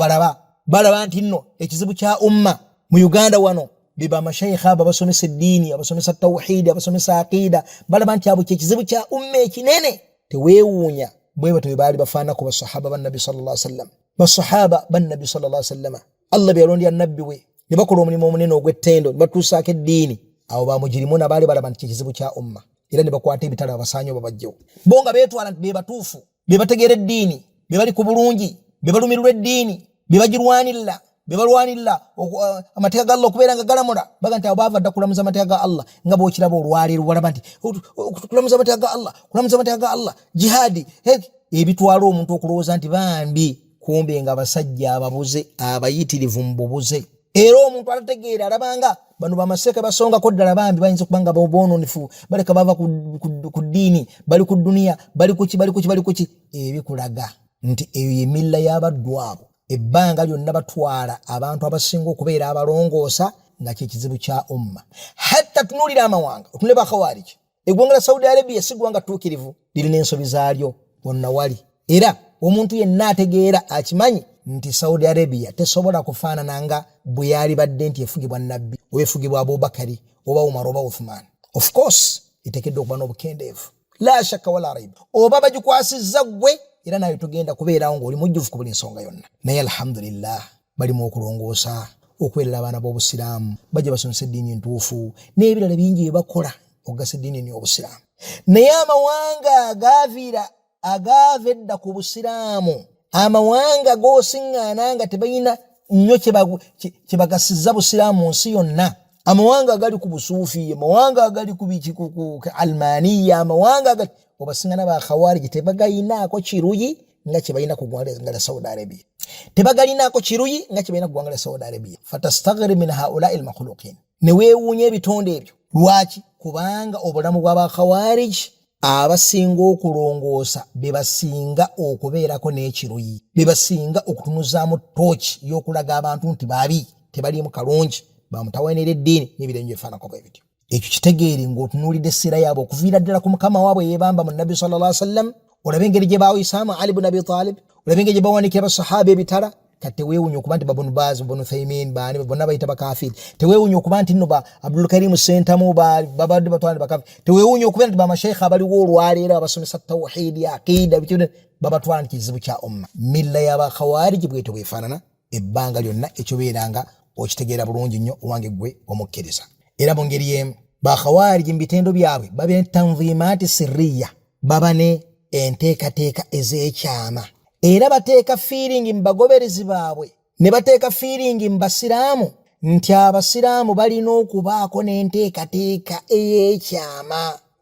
balaba nti nno ekizibu kya umma mu Uganda wano biba mashayikh aba basomesa ddiini abasomesa tawhid abasomesa aqida balaba nti abo ekizibu kya umma ekinene teweewuunya bwe bato bali bafaana ku basahaba ban nabi sallallahu alaihi wasallam basahaba ban nabi sallallahu alaihi wasallam Allah byalondi ya nabbi we ne bakola omulimu omunene ogw'ettendo batuusaako eddiini abo bamujirimuna bali balaba nti ekizibu kya umma era ne bakwata ebitala abasaanyo babajjewo bonga beetwala nti be batuufu be bategeera eddiini be bali ku bulungi be balumirwa eddiini be bagirwanirira be balwanirira amateeka ga Allah okubeera nga galamula baga nti abo baava dda kulamuza amateeka ga Allah nga bw'okiraba olwaleero walaba nti kulamuza amateeka ga Allah kulamuza amateeka ga Allah jihadi ebitwala omuntu okulowooza nti bambi kumbe nga abasajja ababuze abayitirivu mu bubuze era omuntu atategeera alabanga bano bamaseka basongako ddala bambi bayinza okubanga bononefu baleka bava ku ddiini bali ku dunia bali kuki ebikulaga nti eyo yemilla y'abaddu abo ebbanga lyonna batwala abantu abasinga okubeera abalongoosa nga kyekizibu kya umma hatta tunulira amawanga otunule bakhawariji eggwanga la Saudi Arabia si ggwanga ttuukirivu lirina ensobi zaalyo wonna wali era omuntu yenna ategeera akimanyi nti Saudi Arabia tesobola kufaanana nga bwe yali badde nti efugibwa nabbi oba efugibwa Abubakari oba Umar oba Uthman. Of course itekedde okuba n'obukendeevu la shakka wala raiba oba bagikwasizza gwe era nayo tugenda kubeerawo ng'oli mujjuvu ku buli nsonga yonna naye alhamdulillah balimu okulongoosa okwerera abaana b'obusiraamu bajja basomesa eddiini entuufu n'ebirala bingi bye bakola okugasa eddiini y'obusiraamu naye amawanga agaava edda ku busiraamu amawanga gosiŋŋaana nga tebalina nnyo kye bagasizza busiraamu nsi yonna amawanga agali ku busuufi amawanga agali ku almaniya amawanga agali obasiŋŋaana ba khawariji tebagayinaako kiruyi nga kye balina ku ggwanga la Saudi Arabia tebagalinaako kiruyi nga kye balina ku ggwanga la Saudi Arabia fatastaghrib min haulai almakhluqin ne weewuunya ebitonde ebyo lwaki kubanga obulamu bw'aba khawariji abasinga okulongoosa bebasinga okubeerako n'ekiruyi bebasinga okutunuzaamu tooki y'okulaga abantu nti babi tebaliimu kalungi bamutawaanira eddiini n'ebirengo ebifaanako bwe bityo ekyo kitegeere ng'otunuulidde essira yaabwe okuviira ddala ku mukama waabwe yeebamba mu nabbi sallallahu alaihi wasallam olabe engeri gye bawisaamu Ali ibn Abi Talib olabe engeri gye bawanikira basahaba ebitala kati teweewunya okuba nti babunu Baz babunu Thaymin baani bonna bayita bakafiri teweewunya okuba nti nno ba Abdul Karim Sentamu babadde batwala bakafiri teweewunya okuba nti bamashaykha abaliwo olwaleero abasomesa tawhidi aqida babatwala nti kizibu kya umma milla y'aba khawariji bwetyo bwefaanana ebbanga lyonna ekyo beeranga okitegeera bulungi nnyo owange gwe omukkiriza era mu ngeri y'emu ba khawariji mu bitendo byabwe babine tanzimaati sirriya baba ne enteekateeka ez'ekyama era bateeka feeling mu bagoberezi baabwe ne bateeka feeling mu basiraamu nti abasiraamu balina okubaako n'enteekateeka ey'ekyama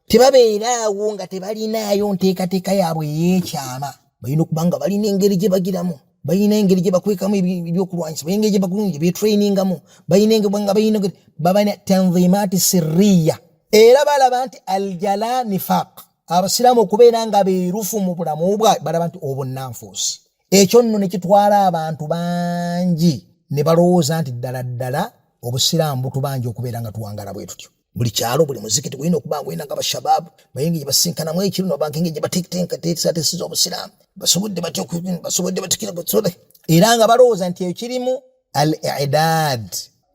tebabeeraawo nga tebalinaayo nteekateeka yaabwe ey'ekyama balina okuba nga balina engeri gye bagiramu balina engeri gye bakwekamu ebyokulwanyisa balina engeri gye bakulungi gye beetrainingamu balina engeri babana tanzimaati sirriya era balaba nti aljala nifaq abasiraamu okubeera nga beerufu mu bulamu bwabwe balaba nti obunnanfuusi ekyo nno ne kitwala abantu bangi ne balowooza nti ddala obusiraamu butubangi okubeera nga tuwangala bwe tutyo buli kyalo buli muzikiti gwina okuba gwina nga bashababu bayingi basinkanamu ekiro nobanka engeri gye bateekatesiza obusiraamu basobodde batikira basobodde era nga balowooza nti ekyo kirimu al-i'dad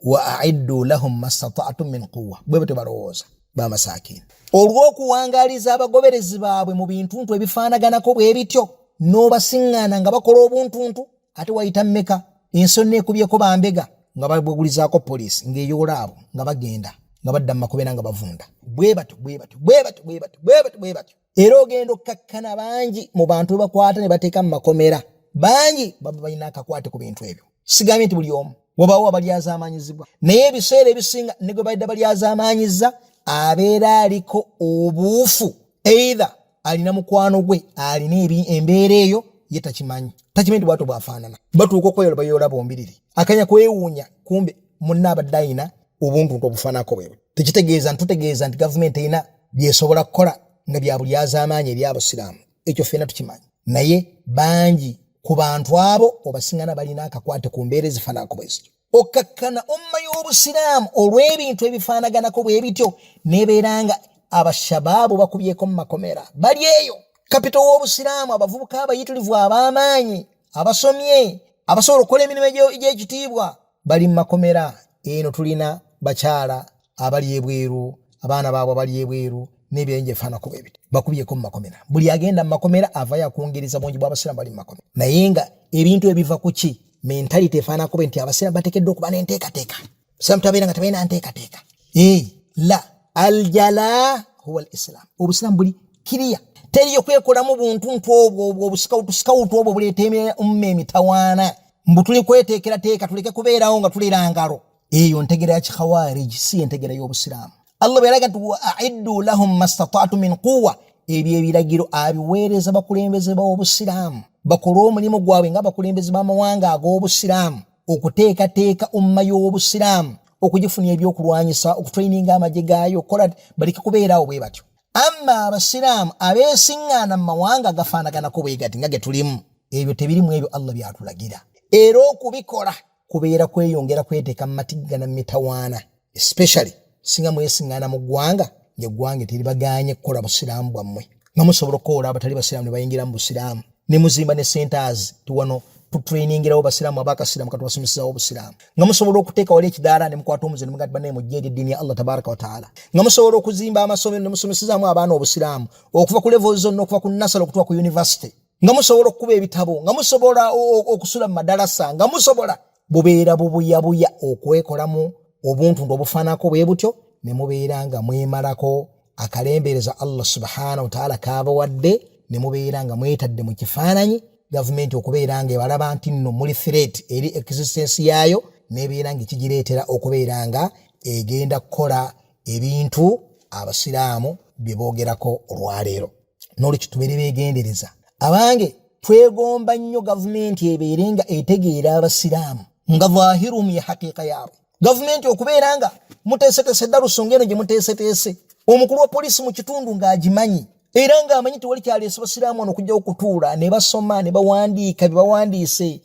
wa a'iddu lahum mastata'tum min quwwa bwe batyo balowooza bamasakini olw'okuwangaaliza abagoberezi baabwe mu bintuntu ebifaanaganako bwe bityo n'obasiŋŋaana nga bakola obuntuntu ate wayita mmeka ensonga ekubyeko bambega nga babugulizaako poliisi ng'eyoola abo nga bagenda nga badda mu makobera nga bavunda bwe batyo era ogenda okkakkana bangi mu bantu bebakwata ne bateeka mu makomera bangi baba balina akakwate ku bintu ebyo sigambye nti buli omu wabaawo abalyazaamanyizibwa naye ebiseera ebisinga ne gwe badde balyazaamanyizza abeera aliko obuufu either alina mukwano gwe alina embeera eyo ye takimanyi tachimendi bwatu bwafaanana batuuka okweyola bayola bombiriri akanya kwewuunya kumbe munna abadde ayina obuntu obufaanako bwe tutegeeza nti gavumenti erina byesobola kukola nga bya buli az'amaanyi eri abasiraamu ekyo ffenna tukimanyi naye bangi ku bantu abo obasingana balina akakwate ku mbeera ezifaanako bwe zityo okkakkana umma y'obusiraamu olw'ebintu ebifaanaganako bwe bityo nebeera nga abashabaabu bakubyeko mu makomera bali eyo kapito w'obusiraamu abavubuka abayitirivu ab'amaanyi abasomye abasobola okukola emirimu egy'ekitiibwa bali mu makomera eno tulina bakyala abali ebweru abaana baabwe bali ebweru n'ebyenje efaanako bwe biti bakubyeko mu makomera buli agenda mu makomera avayo akungiriza bungi bw'abasiraamu bali mu makomera naye nga ebintu ebiva ku ki mentality efaanako bwe nti abasiraamu bateekeddwa okuba n'enteekateeka abasiraamu tabeera nga tabalina nteekateeka la aljala huwa alislam obusiraamu buli kiriya teriyo kwekolamu buntu obwo obusikawutu obwo buleeta umma emitawaana mbu tuli kweteekerateeka tuleke kubeerawo nga tulira ngalo eyo ntegera ya kikhawariji si entegera y'obusiraamu Allah beraga nti a'iddu lahum mastata'tu min quwwa ebyo ebiragiro abiweereza bakulembeze b'obusiraamu bakola omulimu gwabwe nga bakulembeze b'amawanga ag'obusiraamu okuteekateeka umma y'obusiraamu okugifunya ebyokulwanyisa okutraininga amagye gaayo okukola baleke kubeerawo bwe batyo amma abasiraamu abeesiŋŋaana mu mawanga agafaanaganako bwe gati nga ge tulimu ebyo tebirimu ebyo Allah byatulagira era okubikola kubeera kweyongera kweteeka mu matiggana mu mitawaana especially singa mwesiŋŋaana mu ggwanga ng'eggwanga teribagaanye kukola busiraamu bwammwe nga musobola okukola abatali basiraamu ne bayingira mu busiraamu ne muzimba ne centers tuwano tutrainingirawo basiraamu abakasiraamu katubasomesezaawo obusiraamu nga musobola okuteeka wali ekidaala ne mukwata omuze ne mugamba naye mujje eri eddiini ya Allah tabaraka wa taala nga musobola okuzimba amasomero ne musomesezaamu abaana obusiraamu okuva ku level zonna okuva ku nasala okutuuka ku university nga musobola okukuba ebitabo nga musobola okusula mu madarasa nga musobola bubeera bubuyabuya okwekolamu obuntu obufaanako bwe butyo ne mubeera nga mwemalako akalembereza Allah subhanahu wa ta'ala kaabawadde ne mubeera nga mwetadde mu kifaananyi gavumenti okubeera nga ebalaba nti nno muli threat eri existence yaayo nebeera nga ekigireetera okubeera nga egenda kukola ebintu abasiraamu bye boogerako olwaleero n'olwekyo tubeere beegendereza abange twegomba nnyo gavumenti ebeere nga etegeera abasiraamu nga dhaahirum ya haqiiqa yaabwe gavumenti okubeera nga muteeseteese dda Lusonga eno gye muteeseteese omukulu wa poliisi mu kitundu ng'agimanyi era ng'amanyi tewali kyaleese basiraamu wano okujjawo okutuula ne basoma ne bawandiika bye bawandiise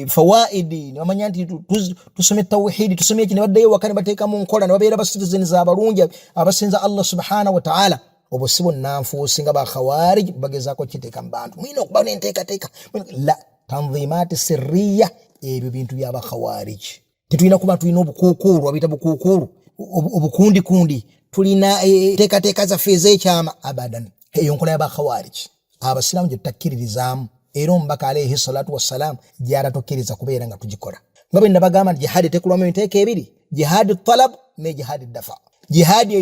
fawaidi ne bamanya nti tusome tawhidi tusome eki ne baddayo waka ne bateeka mu nkola ne babeera basitizens abalungi abasinza Allah subhanahu wa ta'ala obwo si bonnanfuusi nga bakhawarij bagezaako kiteeka mu bantu mwina okuba n'enteekateeka la tanzimaati sirriya ebyo bintu by'abakhawarij tetulina kuba tulina obukuukuulu abiyita bukuukuulu obukundikundi tulina teekateeka zaffe ez'ekyama abadan eyo nkola y'abakhawarij abasiraamu gye tutakkiririzaamu era omubaka alayhi salatu wassalaamu gy'atatukkiriza kubeera nga tugikola nga bwe nabagamba nti jihaadi tekulwamu emiteeko ebiri jihaadi talab ne jihaadi dafa jihaadi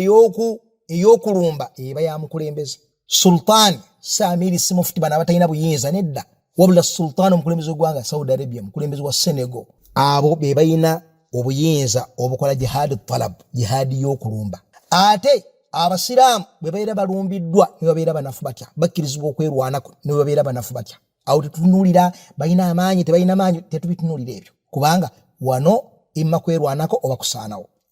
ey'okulumba eba ya mukulembeze sultaani saamiri si mufuti bano abatalina buyinza nedda wabula sultaani omukulembeze w'eggwanga Saudi Arabia omukulembeze wa Senegal abo be balina obuyinza obukola jihaadi talab jihaadi y'okulumba ate abasiraamu bwe babeera balumbiddwa ne babeera banafu batya bakkirizibwa okwerwanako ne babeera banafu batya awo tetutunuulira balina amaanyi tebalina maanyi tetubitunuulira ebyo kubanga wano imma kwerwanako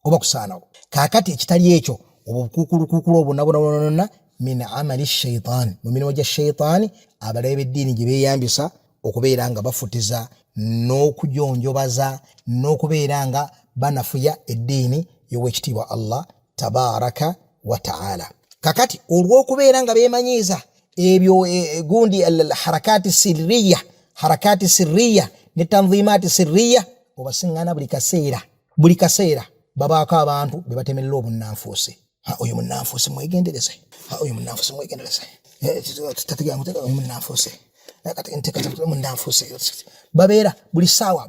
oba kusaanawo kaakati ekitali ekyo obukuukulukuukulu obwo nabonabona min amali shaitaani mu mirimu gya shaitaani abalabe b'eddiini gye beeyambisa okubeera nga bafutiza n'okujonjobaza n'okubeera nga banafuya eddiini y'owekitiibwa Allah tabaraka wa ta'ala kakati olw'okubeera nga beemanyiiza ebyo gundi harakati sirriya ne tanzimaati sirriya obasiŋŋaana buli kaseera babaako abantu be batemerera obunnanfuusi oyo munnanfuusi mwegendereze oyo munnanfuusi mwegendereze munnanfuusi babeera buli ssaawa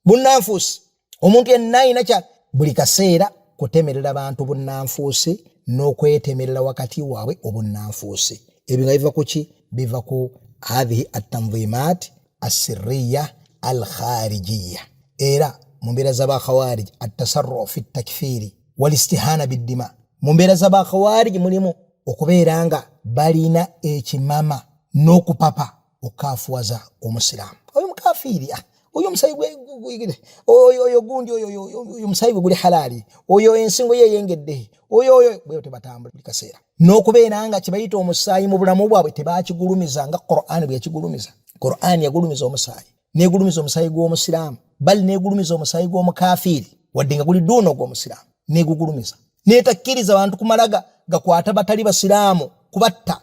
bunnanfuusi omuntu yenna ayina kya buli kaseera kutemerera bantu bunnanfuusi n'okwetemerera wakati waabwe obunnanfuusi ebyo nga biva ku ki biva ku hadhihi at-tanzimat as-sirriya al-kharijiya era mu mbeera z'abakhawarij at-tasarruf fi at-takfiri wal-istihana bid-dima mu mbeera z'abakhawarij mulimu okubeera nga balina ekimama n'okupapa okafuwaza omusiraamu oyo mukafiri oyo musayi oyo gundi oyo musayi guli halali oyo ensingo ye yengedde oyo bwe tebatambula buli kaseera n'okubeera nga kibayita omusaayi mu bulamu bwabwe tebakigulumiza nga Qur'an bwe yakigulumiza. Qur'an yagulumiza omusaayi negulumiza omusaayi gw'omusiraamu bali negulumiza omusaayi gw'omukafiri wadde nga guli duuno gw'omusiraamu negugulumiza netakkiriza abantu kumalaga gakwata batali basiraamu kubatta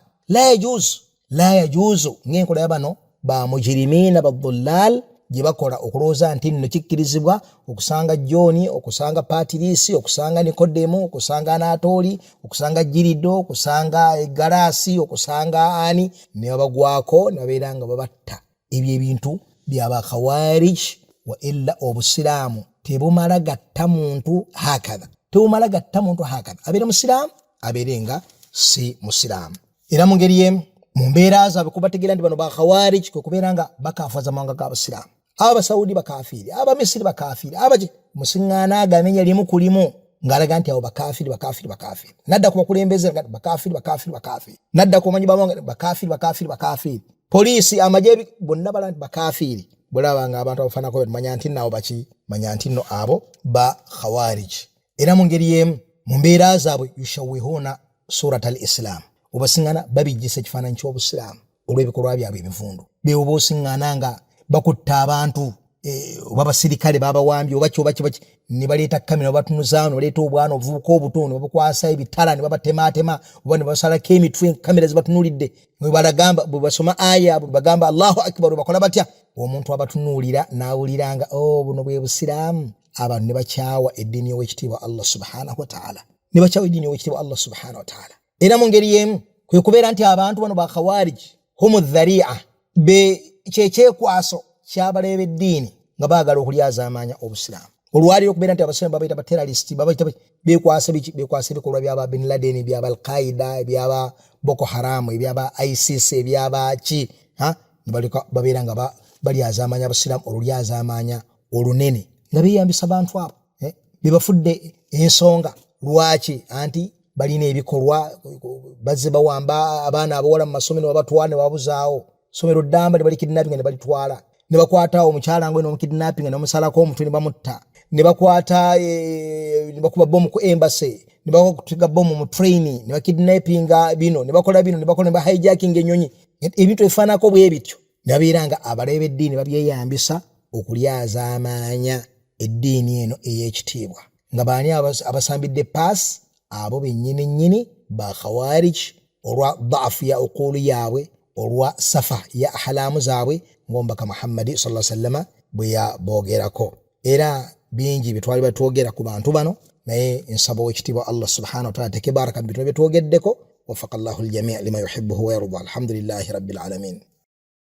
la yajuzu ng'enkola y'abano ba mujrimina badhullal gye bakola okulooza nti nno kikkirizibwa okusanga John okusanga Patirisi okusanga Nikodemo okusanga Anatoli okusanga Jirido okusanga Garasi okusanga ani ne babagwako ne babeera nga babatta. Ebyo ebintu byaba khawarij wa illa obusiraamu tebumala gatta muntu hakadha abeere musiraamu abeere nga si musiraamu. Era mu ngeri y'emu mu mbeera zaabwe kubategeera nti bano ba khawarij kwe kubeera nga bakafaza amawanga g'abasiraamu Abasaudi bakafiri Abamisiri bakafiri abaje musiŋŋaana agamenya limu ku limu ng'alaga nti abo bakafiri nadda ku bakulembeze bakafiri nadda ku bamanyi b'amawanga bakafiri poliisi amaje bonna bala nti bakafiri bulaba nga abantu abafaanako bemanya nti nabo baki manya nti nno abo ba khawarij. Era mu ngeri y'emu mu mbeera zaabwe yushawihuna surat al-Islam obasiŋŋaana babijjisa ekifaananyi ky'obusiraamu olw'ebikolwa byabwe ebivundu beewoba osiŋŋaana nga bakutta abantu babasirikale babawambye obaki ne baleeta kamera batunuzaano ne baleeta obwana obuvubuka obuto ne babukwasa ebitala ne babatematema oba ne basalako emitwe kamera zibatunulidde bwe basoma aya bwe bagamba Allahu akbar bwe bakola batya omuntu abatunuulira n'awuliranga buno bwe busiraamu abantu ne bakyawa eddiini y'owekitiibwa Allah subhanahu wa ta'ala. Era mu ngeri y'emu kwe kubeera nti abantu bano ba khawarij humu dhari'a be kyekyekwaaso ky'abaleeba eddiini nga baagala okulyazaamaanya obusiraamu. Olwaliro okubeera nti abasiraamu babayita baterroristi beekwasa ebikolwa byaba Bin Laden byaba Al-Qaeda byaba Boko Haram byaba ISIS byaba ki babeera nga balyazaamaanya abasiraamu olulyazaamaanya olunene nga beeyambisa abantu abo bebafudde ensonga lwaki anti balina ebikolwa bazze bawamba abaana abawala mu masomero babatwala ne babuzaawo somero ddamba ne bali kidnapping ne balitwala ne bakwata omukyala ngwe no kidnapping ne musalako omutwe ne bamutta ne bakwata ne bakuba bomu ku embassy ne bakutega bomu mu train ne bakidnapping bino ne bakola ne hijacking enyonyi ebintu ebifaanako bwe bityo nabeeranga abaleeba eddiini babyeyambisa okulyazaamaanya eddiini eno ey'ekitiibwa nga baani abasambidde paasi abo bennyini ba khawarij olwa dhaafu ya uqulu yaabwe olwa safa ya ahlaamu zaabwe ng'omubaka Muhammad sallallahu alaihi wasallam bwe yaboogerako. Era bingi bitwali batwogera ku bantu bano naye nsaba owekitiibwa Allah subhanahu wa ta'ala teke baraka mu bintu bye twogeddeko waffaqa Allahu al-jami' lima yuhibbuhu wa yarda. Alhamdulillahi rabbil alamin.